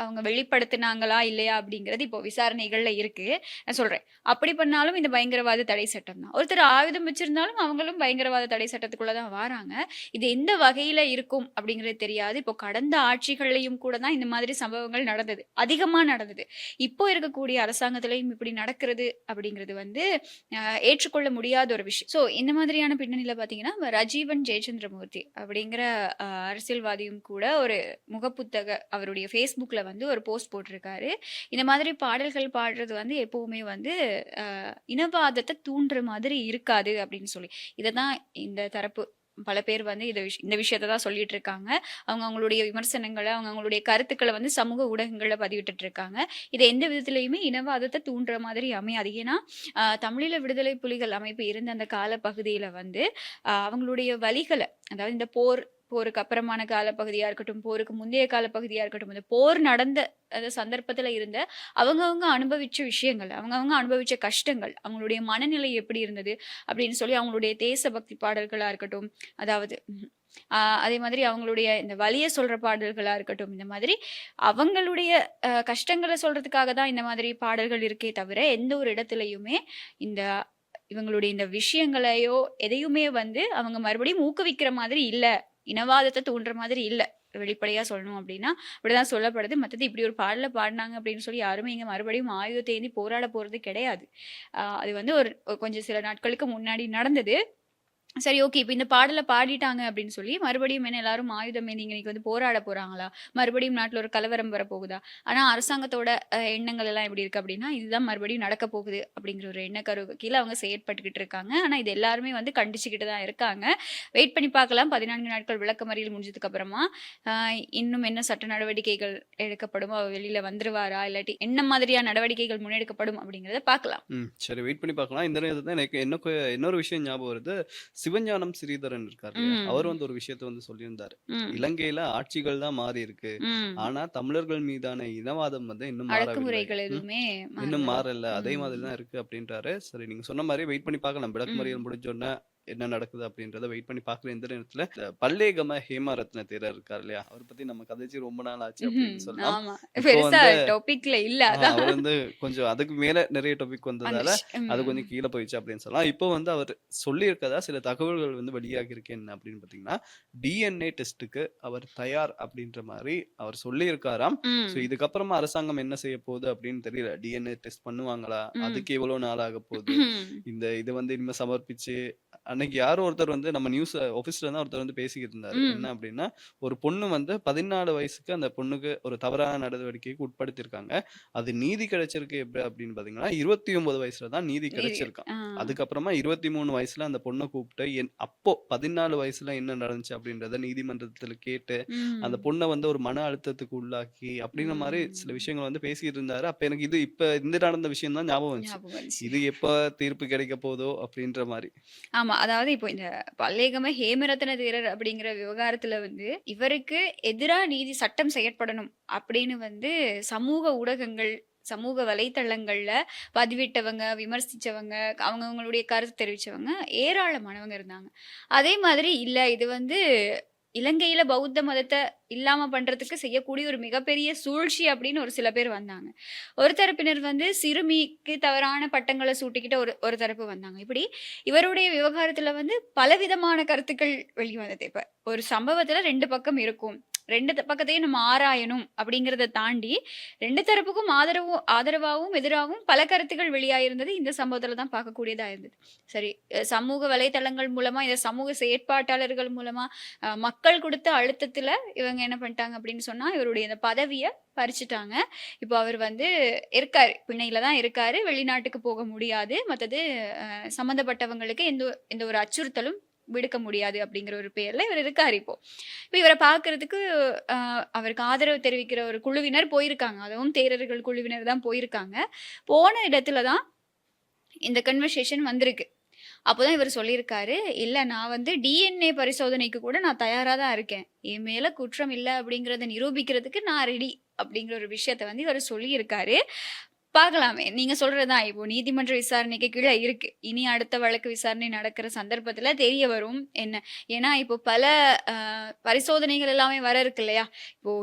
அவங்க வெளிப்படுத்தினாங்களா? இல்லையா? அப்படிங்கிறது இப்போ விசாரணைகள்ல இருக்கு. நான் சொல்றேன். அப்படி பண்ணாலும் இந்த பயங்கரவாத தடை சட்டம் தான். ஒருத்தர் ஆயுதம் வச்சிருந்தாலும் அவங்களும் பயங்கரவாத தடை சட்டத்துக்குள்ள தான் வாராங்க. இது எந்த வகையில இருக்கும் அப்படிங்கிறது தெரியாது. இப்போ கடந்த ஆட்சிகள்லயும் கூட தான் இந்த மாதிரி சம்பவங்கள் நடந்தது. அதிகமா நடந்தது. இப்போ இருக்கக்கூடிய அரசாங்கத்திலயும் இப்படி நடக்கிறது அப்படிங்கிறது வந்து ஏற்றுக்கொள்ள முடியாத ஒரு விஷயம். ஸோ இந்த மாதிரியான பின்னணியில பார்த்தீங்கன்னா, ரஜீவன் ஜெயச்சந்திரமூர்த்தி அப்படிங்கிற அரசியல்வாதியும் கூட ஒரு முகப்புத்தக அவருடைய Facebookல வந்து ஒரு போஸ்ட் போட்டிருக்காரு. இந்த மாதிரி பாடல்கள் பாடுறது வந்து எப்பவுமே வந்து இனவாதத்த தூண்டுற மாதிரி இருக்காது அப்படின்னு சொல்லி. இத தான் இந்த தரப்பு பல பேர் வந்து இந்த விஷயத்த தான் சொல்லிட்டு இருக்காங்க. அவங்க அவங்களுடைய விமர்சனங்கள, அவங்க அவங்களுடைய கருத்துக்கள வந்து சமூக ஊடகங்கள்ல பதிவிட்டுட்டு இருக்காங்க. இது எந்த விதத்திலயுமே இனவாதத்த தூண்டுற மாதிரி அமையாது. ஏன்னா, தமிழீழ விடுதலை புலிகள் அமைப்பு இருந்த அந்த காலப்பகுதியில வந்து, அவங்களுடைய வலிகள, அதாவது இந்த போருக்கு அப்புறமான காலப்பகுதியா இருக்கட்டும், போருக்கு முந்தைய காலப்பகுதியா இருக்கட்டும், இந்த போர் நடந்த அந்த சந்தர்ப்பத்துல இருந்த அவங்கவங்க அனுபவிச்ச விஷயங்கள், அவங்கவங்க அனுபவிச்ச கஷ்டங்கள், அவங்களுடைய மனநிலை எப்படி இருந்தது அப்படின்னு சொல்லி அவங்களுடைய தேசபக்தி பாடல்களா இருக்கட்டும், அதாவது அதே மாதிரி அவங்களுடைய இந்த வலிய சொல்ற பாடல்களா இருக்கட்டும், இந்த மாதிரி அவங்களுடைய கஷ்டங்கள சொல்றதுக்காக தான் இந்த மாதிரி பாடல்கள் இருக்கே தவிர, எந்த ஒரு இடத்துலயுமே இந்த இவங்களுடைய இந்த விஷயங்களையோ, எதையுமே வந்து அவங்க மறுபடியும் ஊக்குவிக்கிற மாதிரி இல்ல. இனவாதத்த தூண்டுற மாதிரி இல்ல. வெளிப்படையா சொல்லணும் அப்டின்னா, அப்படிதான் சொல்லப்படுது. மத்தது இப்படி ஒரு பாடல பாடுனாங்க அப்படின்னு சொல்லி யாருமே இங்க மறுபடியும் ஆயுதத்த ஏந்தி போராட போறது கிடையாது. அது வந்து கொஞ்சம் சில நாட்களுக்கு முன்னாடி நடந்தது. சரி, ஓகே. இப்ப இந்த பாடல பாடிட்டாங்க அப்படின்னு சொல்லி, மறுபடியும் என்ன எல்லாரும் ஆயுதம் ஏந்தி இன்னைக்கு வந்து போராட போறாங்களா? மறுபடியும் நாட்டுல ஒரு கலவரம் வரப்போகுதா? ஆனா அரசாங்கத்தோட எண்ணங்கள் எல்லாம் எப்படி இருக்கு அப்படின்னா, இதுதான் மறுபடியும் நடக்க போகுது அப்படிங்கிற ஒரு எண்ணக்கருவுக்கு கீழ அவங்க செயற்பட்டுக்கிட்டு இருக்காங்க. ஆனா இது எல்லாருமே வந்து கண்டிச்சுக்கிட்டு தான் இருக்காங்க. வெயிட் பண்ணி பார்க்கலாம். 14 நாட்கள் விளக்கமறியல் முடிஞ்சதுக்கு அப்புறமா, அ இன்னும் என்ன சட்ட நடவடிக்கைகள் எடுக்கப்படுமோ, அவர் வெளியில வந்துருவாரா? இல்லாட்டி என்ன மாதிரியான நடவடிக்கைகள் முன்னெடுக்கப்படும் அப்படிங்கிறத பார்க்கலாம். சரி வெயிட் பண்ணி பார்க்கலாம். இந்த நேரத்துல எனக்கு இன்னொரு விஷயம் ஞாபகம் வருது. சிவஞானம் ஸ்ரீதரன் இருக்காரு இல்லையா? அவர் ம். வந்து ஒரு விஷயத்த வந்து சொல்லியிருந்தாரு. ம். இலங்கையில ஆட்சிகள் தான் மாறி இருக்கு. ம். ஆனா தமிழர்கள் மீதான இனவாதம் வந்து இன்னும் மாறவில்லை. அடக்குமுறைகள் ம். எதுவுமே இன்னும் மாறல. மாறல. அதே ம். மாதிரி தான் இருக்கு அப்படின்றாரு. சரி நீங்க சொன்ன மாரி வெயிட் பண்ணி பார்க்கலாம். ம். விளக்கமறியல் முடிஞ்ச உடனே என்ன நடக்குது அப்படின்றத வெயிட் பண்ணி பார்க்குற இந்த நேரத்துல பல்லேகம ஹேமரத்ன தேரர் இருக்கார் இல்லையா, அவர் பத்தி நம்ம கதைச்சு ரொம்ப நாள் ஆச்சு அப்படின்னு சொல்லலாம். ஆமா. இப்போ பெருசா வந்து டாபிக்ல இல்ல. அதான் அவர் வந்து கொஞ்சம் அதுக்கு மேல நிறைய டாபிக் வந்ததால வந்துச்சு. அது கொஞ்சம் கீழே போயிடுச்சு அப்படின்னு சொல்லலாம். இப்போ வந்து அவர் சொல்லியிருக்கதா சில தகவல்கள் வந்து வெளியாகி இருக்கு. என்ன அப்படின்னு பார்த்தீங்கன்னா, டிஎன்ஏ டெஸ்ட்டுக்கு அவர் தயார் அப்படின்ற மாதிரி அவர் சொல்லியிருக்காராம். ஸோ ம். இதுக்கப்புறமா அரசாங்கம் என்ன செய்ய போகுது அப்படின்னு தெரியல. டிஎன்ஏ டெஸ்ட் பண்ணுவாங்களா, ம். அதுக்கு எவ்வளவு நாள் ஆக போகுது, ம். இந்த இது வந்து இனிமே சமர்ப்பிச்சு அன்னைக்கு யாரோ ஒருத்தர் வந்து நம்ம நியூஸ் ஆஃபீஸ்ல தான் ஒருத்தர் வந்து பேசிக்கிட்டு இருந்தாரு. ம். என்ன அப்படின்னா, ஒரு பொண்ணு வந்து 14 வயசுக்கு அந்த பொண்ணுக்கு ஒரு தவறான நடவடிக்கைக்கு உட்படுத்தியிருக்காங்க. அது நீதி கிடைச்சிருக்கு எப்படி அப்படின்னு பாத்தீங்கன்னா 29 வயசுல தான் நீதி நீதி. கிடைச்சிருக்காம். ஆ. அதுக்கப்புறமா 23 வயசுல அந்த பொண்ணை கூப்பிட்டு அப்போ 14 வயசுல என்ன நடந்துச்சு அப்படின்றத நீதிமன்றத்துல கேட்டு அந்த ம். பொண்ணை வந்து ஒரு மன அழுத்தத்துக்கு உள்ளாக்கி அப்படின்ற மாதிரி சில ம். விஷயங்கள் வந்து பேசிட்டு இருந்தாரு. அப்ப எனக்கு இது இப்ப இந்த நடந்த விஷயம் தான் ஞாபகம் வந்துச்சு. ஞாபகம் வந்துச்சு. இது எப்ப தீர்ப்பு கிடைக்க போதோ அப்படின்ற மாதிரி. ஆமா. அதாவது இப்போ இந்த பல்லேகம ஹேமரத்ன தேரர் அப்படிங்கிற விவகாரத்துல வந்து, இவருக்கு எதிரா நீதி சட்டம் செயற்படணும் அப்படின்னு வந்து சமூக ஊடகங்கள், சமூக வலைத்தளங்கள்ல பதிவிட்டவங்க, விமர்சிச்சவங்க, அவங்கவங்களுடைய கருத்து தெரிவிச்சவங்க ஏராளமானவங்க இருந்தாங்க. அதே மாதிரி இல்ல இது வந்து இலங்கையில பௌத்த மதத்த இல்லாம பண்றதுக்கு செய்யக்கூடிய ஒரு மிகப்பெரிய சூழ்ச்சி அப்படின்னு ஒரு சில பேர் வந்தாங்க. ஒரு தரப்பினர் வந்து சிறுமிக்கு தவறான பட்டங்கள சூட்டிக்கிட்ட ஒரு தரப்பு வந்தாங்க. இப்படி இவருடைய விவகாரத்துல வந்து பலவிதமான கருத்துக்கள் வெளிவந்தது. இப்ப ஒரு சம்பவத்துல 2 பக்கம் இருக்கும். 2 பக்கத்தையும் நம்ம ஆராயணும் அப்படிங்கிறத தாண்டி 2 தரப்புக்கும் ஆதரவாவும், எதிராவும் பல கருத்துக்கள் வெளியாயிருந்தது இந்த சம்பவத்துல தான் பார்க்கக்கூடியதா இருந்தது. சரி, சமூக வலைத்தளங்கள் மூலமா, இந்த சமூக செயற்பாட்டாளர்கள் மூலமா மக்கள் குடுத்த அழுத்தத்துல இவங்க என்ன பண்ணிட்டாங்க அப்படின்னு சொன்னா, இவருடைய இந்த பதவிய பறிச்சுட்டாங்க. இப்போ அவர் வந்து இருக்காரு. பிணையில தான் இருக்காரு. வெளிநாட்டுக்கு போக முடியாது. மத்தது சம்மந்தப்பட்டவங்களுக்கு எந்த ஒரு அச்சுறுத்தலும் விடுக்க முடியாது அப்படிங்கிற ஒரு பேர்ல இவர் இருக்காரு இப்போ. இப்ப இவர பார்க்கறதுக்கு அவருக்கு ஆதரவு தெரிவிக்கிற ஒரு குழுவினர் போயிருக்காங்க. அதுவும் தேரர்கள் குழுவினர் தான் போயிருக்காங்க. போன இடத்துல தான் இந்த கன்வர்சேஷன் வந்திருக்கு. அப்போதான் இவர் சொல்லியிருக்காரு, "இல்ல நான் வந்து டிஎன்ஏ பரிசோதனைக்கு கூட நான் தயாரா தான் இருக்கேன். என் மேல குற்றம் இல்ல அப்படிங்கிறத நிரூபிக்கிறதுக்கு நான் ரெடி." அப்படிங்கிற ஒரு விஷயத்த வந்து இவர் சொல்லியிருக்காரு. பார்க்கலாமே. நீங்க சொல்றதுதான். இப்போ நீதிமன்ற விசாரணைக்கு கீழ இருக்கு. இனி அடுத்த வழக்கு விசாரணை நடக்கிற சந்தர்ப்பத்துல தெரிய வரும் என்ன. ஏன்னா இப்போ பல அ பரிசோதனைகள் எல்லாமே வர இருக்கு இல்லையா? இப்போ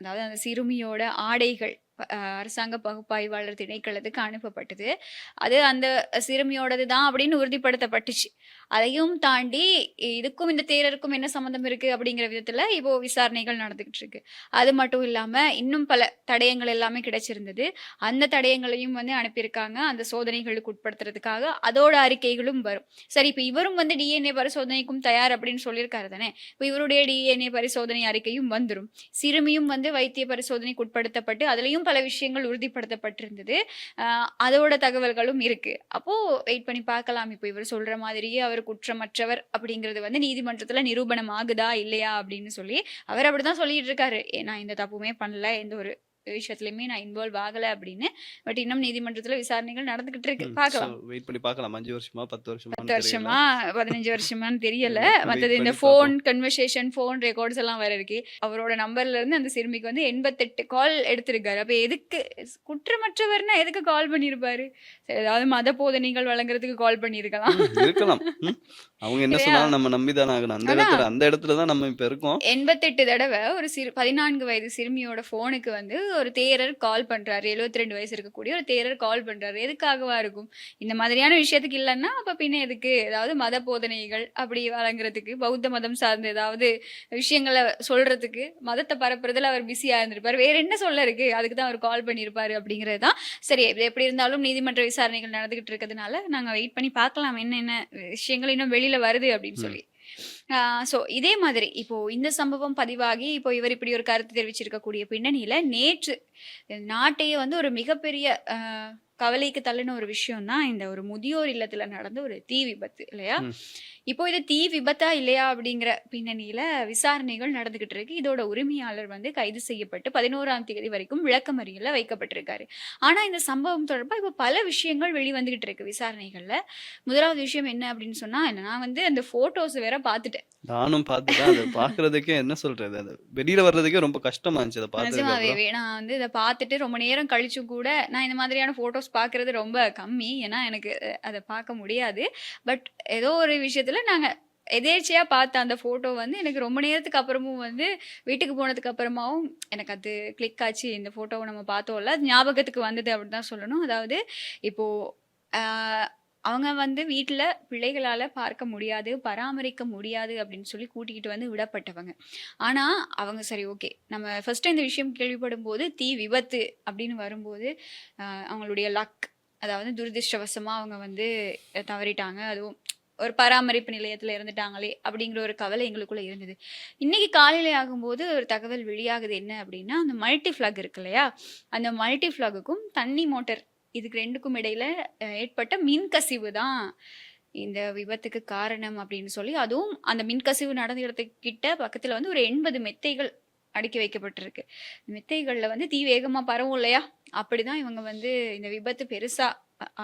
அதாவது அந்த சிறுமியோட ஆடைகள் அரசாங்க பகுப்பாய்வாளர் திணைக்களத்துக்கு அனுப்பப்பட்டது. அது அந்த சிறுமியோடது தான் அப்படின்னு உறுதிப்படுத்தப்பட்டுச்சு. அதையும் தாண்டி இதுக்கும் இந்த தேரருக்கும் என்ன சம்மந்தம் இருக்கு அப்படிங்கிற விதத்துல இப்போ விசாரணைகள் நடந்துகிட்டு இருக்கு. அது மட்டும் இல்லாம இன்னும் பல தடயங்கள் எல்லாமே கிடைச்சிருந்தது. அந்த தடயங்களையும் வந்து அனுப்பியிருக்காங்க. அந்த சோதனைகளுக்கு உட்படுத்துறதுக்காக அதோட அறிக்கைகளும் வரும். சரி, இப்ப இவரும் வந்து டிஎன்ஏ பரிசோதனைக்கும் தயார் அப்படின்னு சொல்லியிருக்காரு தானே. இப்ப இவருடைய டிஎன்ஏ பரிசோதனை அறிக்கையும் வந்துரும். சிறுமியும் வந்து வைத்திய பரிசோதனைக்கு உட்படுத்தப்பட்டு அதுலயும் பல விஷயங்கள் உறுதிப்படுத்தப்பட்டிருந்தது. அதோட தகவல்களும் இருக்கு. அப்போ வெயிட் பண்ணி பார்க்கலாம். இப்போ இவர் சொல்ற மாதிரியே அவர் குற்றமற்றவர் அப்படிங்கிறது வந்து நீதிமன்றத்துல நிரூபணம் ஆகுதா இல்லையா அப்படின்னு சொல்லி அவர் அப்படிதான் சொல்லிட்டு இருக்காரு. நான் எந்த தப்புமே பண்ணல, எந்த ஒரு விஷயத்துலயுமே நான் இன்வால்வ் ஆகல அப்படின்னு. பட் இன்னும் நீதிமன்றத்துல விசாரணைகள் நடந்துகிட்டு இருக்கு. பார்க்கலாம். வெயிட் பண்ணி பார்க்கலாம். 5 வருஷமா 10 10 வருஷமா வருஷமா 15 வருஷமான்னு தெரியல. வெயிட் மத்தது இந்த பண்ணி ஃபோன் பார்ப்போம். கன்வர்சேஷன், ஃபோன் ரெக்கார்ட்ஸ் எல்லாம் வேற இருக்கு. அவரோட நம்பர்ல இருந்து அந்த சிறுமிக்கு வந்து 88 கால் எடுத்திருக்காரு. அப்ப எதுக்கு குற்றமற்றவர்னா எதுக்கு கால் பண்ணியிருப்பாரு? சரி, ஏதாவது மத போதனைகள் வழங்குறதுக்கு கால் பண்ணியிருக்கலாம். இருக்கலாம். அவங்க என்ன இல்லையா? சொன்னாலும் நம்ம நம்பிதானே ஆகணும். அந்த இடத்துல தான் நம்ம இப்ப இருக்கோம். 88 தடவை ஒரு 14 வயது சிறுமியோட ஃபோனுக்கு வந்து ஒரு தேரர் கால் பண்றாரு. 72 வயசு இருக்கக்கூடிய ஒரு தேரர் கால் பண்றாரு. எதுக்காகவா இருக்கும்? இந்த மாதிரியான விஷயத்துக்கு இல்லன்னா, அப்ப பின்ன எதுக்கு? ஏதாவது மத போதனைகள் அப்படி வழங்குறதுக்கு, பௌத்த மதம் சார்ந்த ஏதாவது விஷயங்கள சொல்றதுக்கு, மதத்த பரப்புறதுல அவர் பிஸியா இருந்திருப்பாரு. வேற என்ன சொல்ல இருக்கு? அதுக்கு தான் அவர் கால் பண்ணியிருப்பாரு அப்படிங்கிறது தான். சரி, எப்படி இருந்தாலும் நீதிமன்ற விசாரணைகள் நடந்துகிட்டு இருக்கிறதுனால, நாங்க வெயிட் பண்ணி பார்க்கலாம். என்னென்ன விஷயங்கள் இன்னும் வெளியில வருது அப்படின்னு சொல்லி. சோ இதே மாதிரி இப்போ இந்த சம்பவம் பதிவாகி இப்போ இவர் இப்படி ஒரு கருத்து தெரிவிச்சிருக்கக்கூடிய பின்னணியில நேற்று நாட்டையே வந்து ஒரு மிகப்பெரிய கவலைக்கு தள்ளின ஒரு விஷயம் தான் இந்த ஒரு முதியோர் இல்லத்துல நடந்த ஒரு தீ விபத்து இல்லையா. இப்போ இது தீ விபத்தா இல்லையா அப்படிங்கிற பின்னணியில விசாரணைகள் நடந்துகிட்டு இருக்கு. இதோட உரிமையாளர் வந்து கைது செய்யப்பட்டு 11ஆம் தேதி வரைக்கும் விளக்கமறியல்ல வைக்கப்பட்டிருக்காரு. ஆனா இந்த சம்பவம் தொடர்பா இப்போ பல விஷயங்கள் வெளிவந்துகிட்டு இருக்கு விசாரணைகள்ல. முதலாவது விஷயம் என்ன அப்படின்னு சொன்னா, நான் வந்து அந்த போட்டோஸ் வேற பார்த்துட்டேன். நானும் பார்த்துட்டேன். அதை பார்க்கறதுக்கே என்ன சொல்றது, அது வெளியில வர்றதுக்கே ரொம்ப கஷ்டமா இருந்துச்சு அதை பார்த்ததுக்கு நிஜமாவே அப்புறம். நான் வந்து இதை பார்த்துட்டு ரொம்ப நேரம் கழிச்சும் கூட நான் இந்த மாதிரியான ஃபோட்டோஸ் பார்க்குறது ரொம்ப கம்மி. ஏன்னா எனக்கு அத பார்க்க முடியாது. பட் ஏதோ ஒரு விஷயத்துல நாங்க எதேர்ச்சையா பார்த்த அந்த ஃபோட்டோ வந்து எனக்கு ரொம்ப நேரத்துக்கு அப்புறமும் வந்து வீட்டுக்கு போனதுக்கு அப்புறமாவும் எனக்கு அது கிளிக் ஆச்சு. இந்த ஃபோட்டோவ நம்ம பார்த்தோம்ல, அது ஞாபகத்துக்கு வந்தது அப்படின்னு தான் சொல்லணும். அதாவது இப்போ அ அவங்க வந்து வீட்ல பிள்ளைகளால பார்க்க முடியாது, பராமரிக்க முடியாது அப்படின்னு சொல்லி கூட்டிக்கிட்டு வந்து விடப்பட்டவங்க. ஆனா, அவங்க சரி ஓகே. நம்ம ஃபர்ஸ்ட் டைம் இந்த விஷயம் கேள்விப்படும்போது தீ விபத்து அப்படின்னு வரும்போது, அவங்களுடைய லக் அதாவது துரதிர்ஷ்டவசமா அவங்க வந்து தவறிட்டாங்க. அதுவும் ஒரு பராமரிப்பு நிலையத்துல இருந்துட்டாங்களே அப்படிங்கிற ஒரு கவலை எங்களுக்குள்ள இருந்தது. இன்னைக்கு காலையில ஆகும்போது ஒரு தகவல் வெளியாகுது என்ன அப்படின்னா, அந்த மல்டி ஃபிளக் இருக்கு இல்லையா? அந்த மல்டி ஃபிளக்குக்கும் தண்ணி மோட்டார் இதுக்கு 2க்கும் இடையில ஏற்பட்ட மின்கசிவு தான் இந்த விபத்துக்கு காரணம் அப்படின்னு சொல்லி, அதுவும் அந்த மின்கசிவு நடந்த இடத்துக்கிட்ட பக்கத்துல வந்து ஒரு 80 மெத்தைகள் அடுக்கி வைக்கப்பட்டிருக்கு. மெத்தைகள்ல வந்து தீ வேகமா பரவும் இல்லையா? அப்படிதான் இவங்க வந்து இந்த விபத்து பெருசா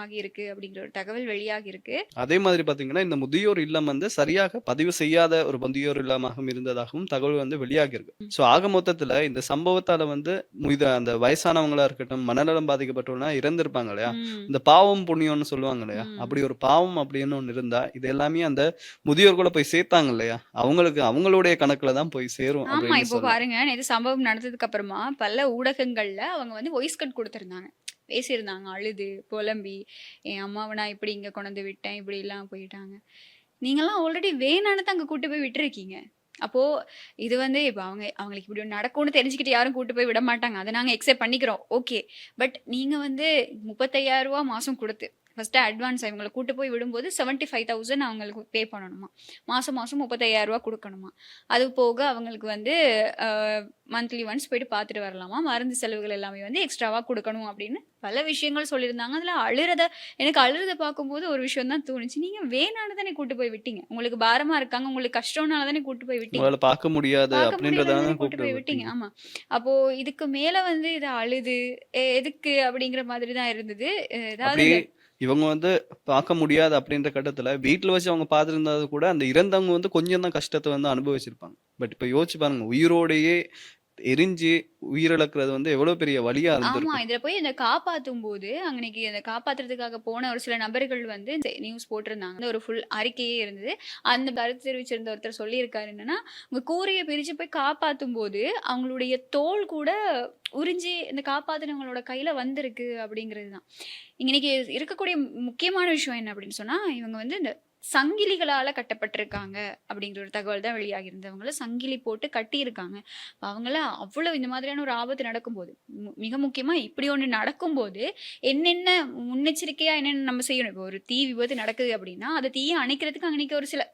ஆகியிருக்கு அப்படிங்கிற ஒரு தகவல் வெளியாகியிருக்கு. அதே மாதிரி பாத்தீங்கன்னா, இந்த முதியோர் இல்லம் வந்து சரியாக பதிவு செய்யாத ஒரு முதியோர் இல்லமாகவும் இருந்ததாகவும் தகவல் வந்து வெளியாகியிருக்கு. ஸோ ஆக மொத்தத்துல இந்த சம்பவத்தால வந்து அந்த வயசானவங்களா இருக்கட்டும், மனநலம் பாதிக்கப்பட்டவங்களா இறந்திருப்பாங்க இல்லையா? ம். இந்த பாவம் புண்ணியம்னு சொல்லுவாங்க இல்லையா? ம். அப்படி ஒரு பாவம் அப்படின்னு ஒண்ணு இருந்தா, இது எல்லாமே அந்த முதியோர் கூட போய் சேர்த்தாங்க இல்லையா? அவங்களுக்கு அவங்களுடைய கணக்குல தான் போய் சேரும் ஆமா. அப்படின்னு இப்போ சொல்லலாம். பாருங்க, நேத்து சம்பவம் நடந்ததுக்கு அப்புறமா பல ஊடகங்கள்ல அவங்க வந்து வாய்ஸ் கட் குடுத்திருந்தாங்க. பேசியிருந்தாங்க அழுது, புலம்பி, என் அம்மாவ நான் இப்படி இங்க கொண்டு விட்டேன், இப்படிலாம் போயிட்டாங்க. நீங்கலாம் ஆல்ரெடி வேணான்னு தான் அங்க கூட்டு போய் விட்டுருக்கீங்க. அப்போ இது வந்து இப்ப அவங்களுக்கு இப்படி ஒண்ணு நடக்கும்னு தெரிஞ்சுக்கிட்டு யாரும் கூட்டு போய் விட மாட்டாங்க. அத நாங்க அக்செப்ட் பண்ணிக்கிறோம். ஓகே. பட் நீங்க வந்து ரூ. 35,000 மாசம் குடுத்து, ஃபர்ஸ்ட்டு அட்வான்ஸ் இவங்கள கூட்டு போய் விடும்போது 75,000 அவங்களுக்கு பே பண்ணணுமா. மாசம் மாசம் ரூ. 35,000 குடுக்கணுமா. அது போக அவங்களுக்கு வந்து அ மந்த்லி ஒன்ஸ் போயிட்டு பார்த்துட்டு வரலாமா. மருந்து செலவுகள் எல்லாமே வந்து எக்ஸ்ட்ராவா குடுக்கணும் அப்படின்னு பல விஷயங்கள் சொல்லியிருந்தாங்க. அதுல எனக்கு அழுறத பார்க்கும்போது ஒரு விஷயம் தான் தோணுச்சு. நீங்க வேணான்னு தானே கூட்டு போய் விட்டீங்க. உங்களுக்கு பாரமா இருக்காங்க, உங்களுக்கு கஷ்டம்னால தானே கூட்டு போய் விட்டீங்க. உங்களால பார்க்க முடியாது பார்க்க அப்படின்றதால முடியாதுன்னு தான் கூட்டு கூப்பிட்டு போய் விட்டீங்க. விட்டீங்க. ஆமா. அப்போ இதுக்கு மேல வந்து இத அழுது எதுக்கு அப்படிங்கிற மாதிரி தான் இருந்தது. ஏதாவது அப்படியே இந்த இவங்க வந்து பார்க்க முடியாது அப்படின்ற கட்டத்துல வீட்ல வச்சு அவங்க பார்த்துருந்தது கூட அந்த இறந்தவங்க வந்து கொஞ்சம் தான் கஷ்டத்தை வந்து அனுபவிச்சிருப்பாங்க. பட் இப்ப யோசிச்சு பாருங்க, உயிரோடையே எரிஞ்சு உயிரிழக்கிறது வந்து எவ்வளவு பெரிய வலியா ஆமா. இருந்திருக்கும். இதுல போய் இந்த காப்பாத்தும்போது, அன்னைக்கு அத காப்பாத்துறதுக்காக போன ஒரு சில நபர்கள் வந்து நியூஸ் போட்டிருந்தாங்க. ஒரு ஃபுல் அறிக்கையே இருந்தது. அந்த கருத்து தெரிவிச்சிருந்த ஒருத்தர் சொல்லியிருக்காரு என்னன்னா, உங்க கூரைய பிரிச்சு போய் காப்பாத்தும்போது, அவங்களுடைய தோல் கூட உறிஞ்சி இந்த காப்பாத்துனவங்களோட கையில வந்திருக்கு அப்படிங்கிறது தான். இன்னைக்கு இருக்கக்கூடிய முக்கியமான விஷயம் என்ன அப்படின்னு சொன்னா, இவங்க வந்து இந்த சங்கிலிகளால கட்டப்பட்டிருக்காங்க அப்படிங்கிற ஒரு தகவல் தான் வெளியாகி இருந்தது. அவங்கள சங்கிலி போட்டு கட்டியிருக்காங்க. அவங்கள அவ்வளவு இந்த மாதிரியான ஒரு ஆபத்து நடக்கும்போது, மிக முக்கியமா இப்படி ஒண்ணு நடக்கும்போது, என்னென்ன முன்னெச்சரிக்கையா என்னென்ன நம்ம செய்யணும். இப்போ ஒரு தீ விபத்து நடக்குது அப்படின்னா, அந்த தீய அணைக்கிறதுக்கு அன்னைக்கு ஒரு சில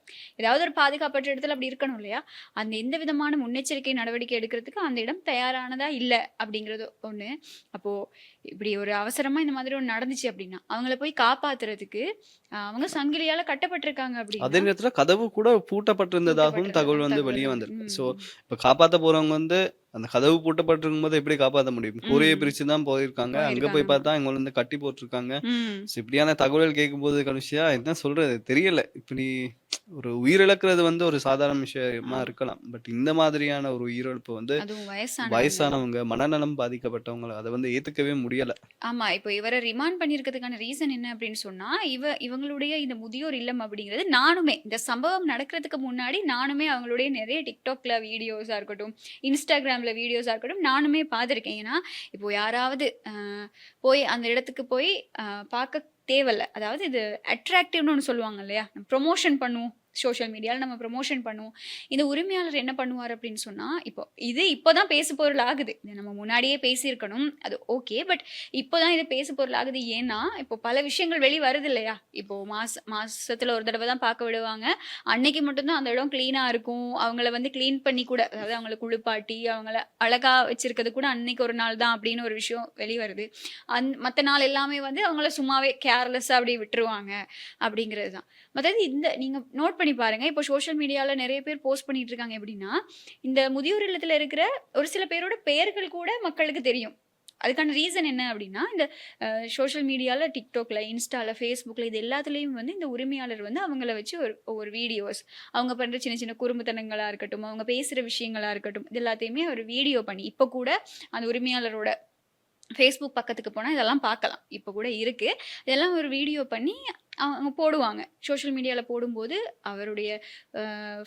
ஏதாவது ஒரு பாதுகாப்பற்ற இடத்துல அப்படி இருக்கணும் இல்லையா? அந்த எந்த விதமான முன்னெச்சரிக்கை நடவடிக்கை எடுக்கிறதுக்கு அந்த இடம் தயாரானதா இல்ல அப்படிங்கிறது ஒண்ணு. அப்போ இப்படி ஒரு அவசரமா இந்த மாதிரி ஒண்ணு நடந்துச்சு அப்படின்னா, அவங்கள போய் காப்பாத்துறதுக்கு அவங்க சங்கிலியால கட்டப்பட்டிருக்காங்க அதே அப்படின்னா, நேரத்துல கதவு கூட பூட்டப்பட்டிருந்ததாகவும் தகவல் வந்து வெளியே தகவல் வந்திருக்கு. வந்திருக்கு. சோ ம். இப்ப காப்பாத்த போறவங்க வந்து அந்த கதவு பூட்டப்பட்டிருக்கும் போது எப்படி காப்பாத்த முடியும்? கூரையை ம். பிரிச்சு தான் போயிருக்காங்க. அங்க போய் போயிருக்காங்க. பார்த்தா இவங்க வந்து கட்டி போட்டிருக்காங்க. ம். ஸோ இப்படியான தகவல் கேட்கும்போது கனுஷியா என்ன சொல்றது தெரியல. இப்படி ஒரு உயிரிழக்கிறது வந்து ஒரு சாதாரண விஷயமா ஆமா. இருக்கலாம். பட் இந்த மாதிரியான ஒரு உயிரிழப்பு வந்து அதுவும் வயசானவங்க. வயசானவங்க, மனநலம் பாதிக்கப்பட்டவங்க அத வந்து ஏத்துக்கவே முடியல. ஆமா. இப்போ இவர ரிமாண்ட் பண்ணியிருக்கிறதுக்கான ரீசன் என்ன அப்படின்னு சொன்னா, இவங்களுடைய இந்த முதியோர் இல்லம் அப்படிங்கிறது நானுமே இந்த சம்பவம் நடக்கிறதுக்கு முன்னாடி நானுமே அவங்களுடைய நிறைய TikTokல வீடியோஸா இருக்கட்டும், Instagramல வீடியோஸா இருக்கட்டும், நானுமே பார்த்துருக்கேன். ஏன்னா, இப்போ யாராவது போய் அந்த இடத்துக்கு போய் பார்க்க தேவையில்ல. அதாவது இது அட்ராக்டிவ்னு ஒண்ணு சொல்லுவாங்க இல்லையா? ப்ரமோஷன் பண்ணுவோம். சோஷியல் மீடியால நம்ம ப்ரமோஷன் பண்ணுவோம். இந்த உரிமையாளர் என்ன பண்ணுவார் அப்படின்னு சொன்னா, இப்போதான் பேசு பொருள் ஆகுது. இத நம்ம முன்னாடியே பேசியிருக்கணும். அது ஓகே. பட் இப்போதான் இது பேசு பொருள் ஆகுது. ஏன்னா, இப்போ பல விஷயங்கள் வெளி வருது இல்லையா? இப்போ மாசத்துல ஒரு தடவ தான் பார்க்க விடுவாங்க. அன்னைக்கு மட்டும் தான் அந்த இடம் கிளீனா இருக்கும். அவங்கள வந்து கிளீன் பண்ணி கூட அதாவது அவங்கள குளிப்பாட்டி, அவங்கள அழகா வச்சிருக்கிறது கூட அன்னைக்கு ஒரு நாள் தான் அப்படின்னு ஒரு விஷயம் வெளிவருது. மத்த நாள் எல்லாமே வந்து அவங்கள சும்மாவே கேர்லெஸ்ஸா அப்படியே விட்டுருவாங்க அப்படிங்கிறது தான். மத்தது நீங்க நோட் பண்ணி பாருங்க. இப்போ சோஷியல் மீடியால நிறைய பேர் போஸ்ட் பண்ணிட்டு இருக்காங்க எப்படின்னா, இந்த முதியோர் இல்லத்துல இருக்கிற ஒரு சில பேரோட பெயர்கள் கூட மக்களுக்கு தெரியும். அதுக்கான ரீசன் என்ன அப்படின்னா, இந்த சோஷியல் மீடியால TikTokல, Instaல, Facebookல இது எல்லாத்துலயும் வந்து இந்த உரிமையாளர் வந்து அவங்கள வச்சு ஒரு வீடியோஸ், அவங்க பண்ற சின்ன சின்ன குறும்புத்தனங்களா இருக்கட்டும், அவங்க பேசுற விஷயங்களா இருக்கட்டும், இது எல்லாத்தையுமே ஒரு வீடியோ பண்ணி, இப்ப கூட அந்த உரிமையாளரோட ஃபேஸ்புக் பக்கத்துக்கு போனால் இதெல்லாம் பார்க்கலாம். இப்போ கூட இருக்குது. இதெல்லாம் ஒரு வீடியோ பண்ணி அவங்க போடுவாங்க. சோஷியல் மீடியாவில் போடும்போது அவருடைய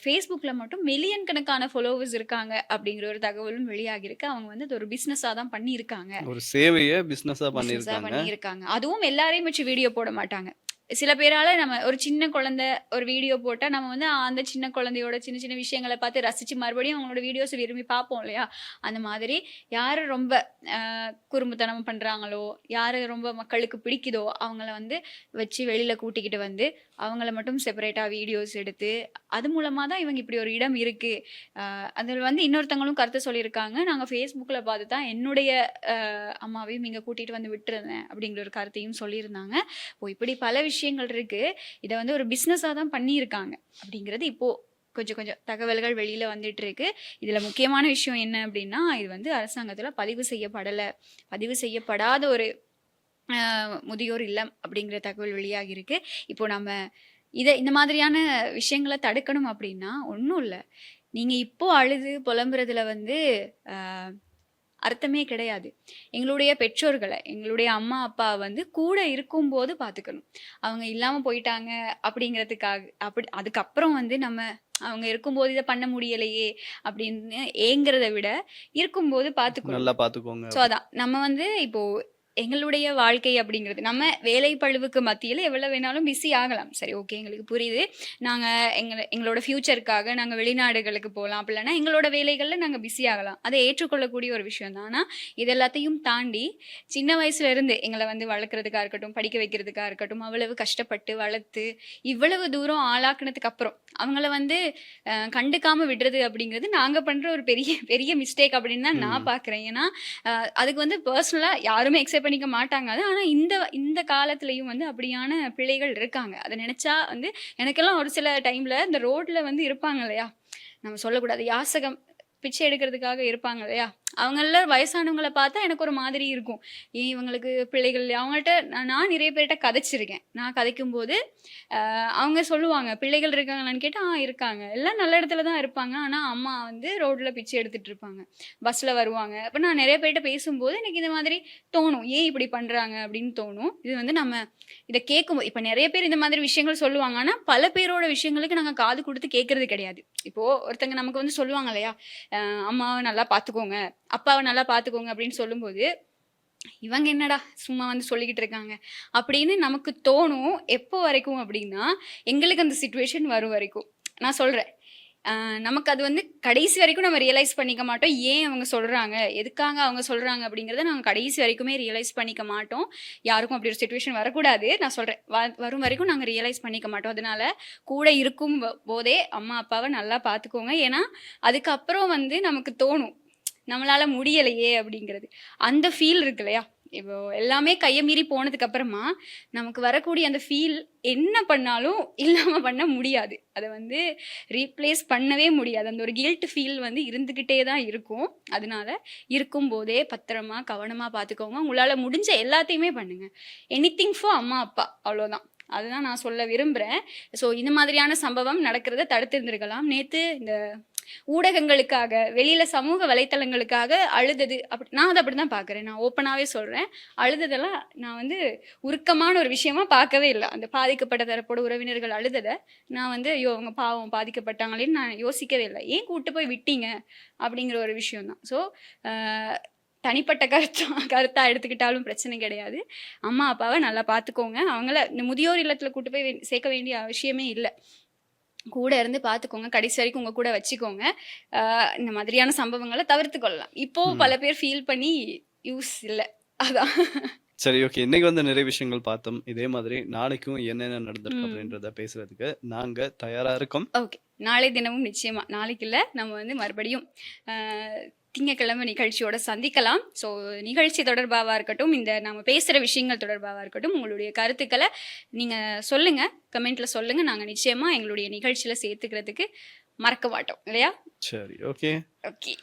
ஃபேஸ்புக்கில் மட்டும் மில்லியன் கணக்கான ஃபாலோவர்ஸ் இருக்காங்க அப்படிங்கிற ஒரு தகவலும் வெளியாகிருக்கு. அவங்க வந்து அது ஒரு பிஸ்னஸாக தான் பண்ணியிருக்காங்க. ஒரு சேவையை பிஸ்னஸாக பிஸ்னஸாக பண்ணியிருக்காங்க. பண்ணியிருக்காங்க. அதுவும் எல்லாரையும் வச்சு வீடியோ போட மாட்டாங்க. சில பேரால நம்ம ஒரு சின்ன குழந்தை ஒரு வீடியோ போட்டால் நம்ம வந்து அந்த சின்ன குழந்தையோட சின்ன சின்ன விஷயங்களை பார்த்து ரசித்து மறுபடியும் அவங்களோட வீடியோஸ் விரும்பி பார்ப்போம் இல்லையா? அந்த மாதிரி யார் ரொம்ப குறும்புத்தனம் பண்ணுறாங்களோ, யார் ரொம்ப மக்களுக்கு பிடிக்குதோ அவங்கள வந்து வச்சு வெளியில் கூட்டிக்கிட்டு வந்து அவங்கள மட்டும் செப்பரேட்டாக வீடியோஸ் எடுத்து அது மூலமாக தான் இவங்க இப்படி ஒரு இடம் இருக்குது. அதில் வந்து இன்னொருத்தவங்களும் கருத்து சொல்லியிருக்காங்க. நாங்கள் ஃபேஸ்புக்கில் பார்த்து தான் என்னுடைய அம்மாவையும் இங்கே கூட்டிகிட்டு வந்து விட்டுருந்தேன் அப்படிங்கிற ஒரு கருத்தையும் சொல்லியிருந்தாங்க. இப்படி பல விஷயங்கள் இருக்குது. இதை வந்து ஒரு பிஸ்னஸாக தான் பண்ணியிருக்காங்க அப்படிங்கிறது இப்போது கொஞ்சம் கொஞ்சம் தகவல்கள் வெளியில் வந்துட்டு இருக்கு. இதில் முக்கியமான விஷயம் என்ன அப்படின்னா, இது வந்து அரசாங்கத்தில் பதிவு செய்யப்படாத ஒரு முதியோர் இல்லம் அப்படிங்கிற தகவல் வெளியாகி இருக்கு. இப்போ நம்ம இந்த மாதிரியான விஷயங்களை தடுக்கணும் அப்படின்னா ஒன்றும் இல்லை. நீங்கள் இப்போ அழுது புலம்புறதுல வந்து அர்த்தமே கிடையாது. எங்களுடைய பெற்றோர்களை, எங்களுடைய அம்மா அப்பா வந்து கூட இருக்கும்போது பார்த்துக்கணும். அவங்க இல்லாமல் போயிட்டாங்க அப்படிங்கிறதுக்காக அதுக்கப்புறம் வந்து நம்ம அவங்க இருக்கும்போது இதை பண்ண முடியலையே அப்படின்னு ஏங்கிறத விட இருக்கும்போது பார்த்துக்கணும். நல்லா பார்த்துக்கோங்க. ஸோ அதான் நம்ம வந்து இப்போ எங்களுடைய வாழ்க்கை அப்படிங்கிறது நம்ம வேலை பழுவுக்கு மத்தியில் எவ்வளோ வேணாலும் பிஸி ஆகலாம். சரி, ஓகே, எங்களுக்கு புரியுது. நாங்கள் எங்களோட ஃப்யூச்சருக்காக நாங்கள் வெளிநாடுகளுக்கு போகலாம். அப்படி இல்லைன்னா எங்களோட வேலைகளில் நாங்கள் பிஸி ஆகலாம். அதை ஏற்றுக்கொள்ளக்கூடிய ஒரு விஷயம் தான். ஆனால் இது எல்லாத்தையும் தாண்டி சின்ன வயசுலேருந்து எங்களை வந்து வளர்க்குறதுக்காக இருக்கட்டும், படிக்க வைக்கிறதுக்காக இருக்கட்டும், அவ்வளவு கஷ்டப்பட்டு வளர்த்து இவ்வளவு தூரம் ஆளாக்குனதுக்கு அப்புறம் அவங்கள வந்து கண்டுக்காமல் விடுறது அப்படிங்கிறது நாங்கள் பண்ணுற ஒரு பெரிய பெரிய மிஸ்டேக் அப்படின்னு தான் நான் பார்க்குறேன். ஏன்னா அதுக்கு வந்து பர்சனலாக யாருமே எக்ஸெப்ட் பண்ணிக்க மாட்டாங்க. அது ஆனால் இந்த காலத்துலேயும் வந்து அப்படியான பிள்ளைகள் இருக்காங்க. அதை நினச்சா வந்து எனக்கெல்லாம் ஒரு சில டைமில் இந்த ரோட்டில் வந்து இருப்பாங்க இல்லையா, நம்ம சொல்லக்கூடாது, யாசகம் பிச்சை எடுக்கிறதுக்காக இருப்பாங்க இல்லையா, அவங்கள வயசானவங்களை பார்த்தா எனக்கு ஒரு மாதிரி இருக்கும். ஏன் இவங்களுக்கு பிள்ளைகள் அவங்கள்ட்ட நான் நிறைய பேர்கிட்ட கதைச்சிருக்கேன். நான் கதைக்கும்போது அவங்க சொல்லுவாங்க, பிள்ளைகள் இருக்காங்களான்னு கேட்டால் இருக்காங்க, எல்லாம் நல்ல இடத்துல தான் இருப்பாங்க, ஆனால் அம்மா வந்து ரோட்டில் பிச்சை எடுத்துகிட்டு இருப்பாங்க, பஸ்ஸில் வருவாங்க. அப்போ நான் நிறைய பேர்கிட்ட பேசும்போது எனக்கு இந்த மாதிரி தோணும், ஏன் இப்படி பண்ணுறாங்க அப்படின்னு தோணும். இது வந்து நம்ம இதை கேட்கும்போது இப்போ நிறைய பேர் இந்த மாதிரி விஷயங்கள் சொல்லுவாங்க, ஆனால் பல பேரோட விஷயங்களுக்கு நாங்கள் காது கொடுத்து கேட்கறது கிடையாது. இப்போது ஒருத்தங்க நமக்கு வந்து சொல்லுவாங்க இல்லையா, அம்மாவை நல்லா பார்த்துக்கோங்க, அப்பாவை நல்லா பார்த்துக்கோங்க அப்படின்னு சொல்லும்போது இவங்க என்னடா சும்மா வந்து சொல்லிக்கிட்டு இருக்காங்க அப்படின்னு நமக்கு தோணும். எப்போ வரைக்கும் அப்படின்னா எங்களுக்கு அந்த சிச்சுவேஷன் வரும் வரைக்கும். நான் சொல்கிறேன், நமக்கு அது வந்து கடைசி வரைக்கும் நம்ம ரியலைஸ் பண்ணிக்க மாட்டோம். ஏன் அவங்க சொல்கிறாங்க, எதுக்காக அவங்க சொல்கிறாங்க அப்படிங்கிறத நாங்கள் கடைசி வரைக்குமே ரியலைஸ் பண்ணிக்க மாட்டோம். யாருக்கும் அப்படி ஒரு சிச்சுவேஷன் வரக்கூடாது. நான் சொல்கிறேன், வரும் வரைக்கும் நாங்கள் ரியலைஸ் பண்ணிக்க மாட்டோம். அதனால கூட இருக்கும் போதே அம்மா அப்பாவை நல்லா பார்த்துக்கோங்க. ஏன்னா அதுக்கப்புறம் வந்து நமக்கு தோணும், நம்மளால் முடியலையே அப்படிங்கிறது. அந்த ஃபீல் இருக்கு இல்லையா, இப்போ எல்லாமே கையை மீறி போனதுக்கு அப்புறமா நமக்கு வரக்கூடிய அந்த ஃபீல் என்ன பண்ணாலும் இல்லாமல் பண்ண முடியாது. அதை வந்து ரீப்ளேஸ் பண்ணவே முடியாது. அந்த ஒரு கில்ட் ஃபீல் வந்து இருந்துக்கிட்டே தான் இருக்கும். அதனால இருக்கும்போதே பத்திரமா கவனமாக பார்த்துக்கோங்க. உங்களால் முடிஞ்ச எல்லாத்தையுமே பண்ணுங்கள். எனிதிங் ஃபார் அம்மா அப்பா, அவ்வளோதான். அதுதான் நான் சொல்ல விரும்புகிறேன். ஸோ இந்த மாதிரியான சம்பவம் நடக்கிறத தடுத்திருந்திருக்கலாம். நேற்று இந்த ஊடகங்களுக்காக வெளியில் சமூக வலைத்தளங்களுக்காக அழுதது நான் அதை அப்படி தான் பார்க்குறேன். நான் ஓப்பனாகவே சொல்கிறேன், அழுததெல்லாம் நான் வந்து உருக்கமான ஒரு விஷயமா பார்க்கவே இல்லை. அந்த பாதிக்கப்பட்ட தரப்போட உறவினர்கள் அழுததை நான் வந்து ஐயோ அவங்க பாவம் பாதிக்கப்பட்டாங்களேன்னு நான் யோசிக்கவே இல்லை. ஏன் கூட்டு போய் விட்டீங்க அப்படிங்கிற ஒரு விஷயம்தான். ஸோ தனிப்பட்ட கருத்தாக எடுத்துக்கிட்டாலும் பிரச்சனை கிடையாது. அம்மா அப்பாவை நல்லா பார்த்துக்கோங்க. அவங்கள இந்த முதியோர் இல்லத்தில் கூட்டு போய் சேர்க்க வேண்டிய அவசியமே இல்லை. கூட இருந்து பார்த்துக்கோங்க, கடைசி வரைக்கும் உங்கள் கூட வச்சுக்கோங்க. இந்த மாதிரியான சம்பவங்களை தவிர்த்து கொள்ளலாம். இப்போது பல பேர் ஃபீல் பண்ணி யூஸ் இல்லை, அதான். சரி, ஓகே. இன்னைக்கு வந்து நிறைய விஷயங்கள் பார்த்தோம். இதே மாதிரி நாளைக்கும் என்னென்ன நடந்திருக்கு அப்படின்றத பேசுறதுக்கு நாங்கள் தயாராக இருக்கோம். ஓகே, நாளை தினமும் நிச்சயமாக, நாளைக்கு இல்லை, நம்ம வந்து மறுபடியும் திங்கக்கிழமை நிகழ்ச்சியோட சந்திக்கலாம். ஸோ நிகழ்ச்சி தொடர்பாக இருக்கட்டும், இந்த நம்ம பேசுகிற விஷயங்கள் தொடர்பாக இருக்கட்டும், உங்களுடைய கருத்துக்களை நீங்கள் சொல்லுங்கள், கமெண்ட்டில் சொல்லுங்கள். நாங்கள் நிச்சயமாக எங்களுடைய நிகழ்ச்சியில் சேர்த்துக்கிறதுக்கு மறக்க மாட்டோம் இல்லையா? சரி, ஓகே. ஓகே.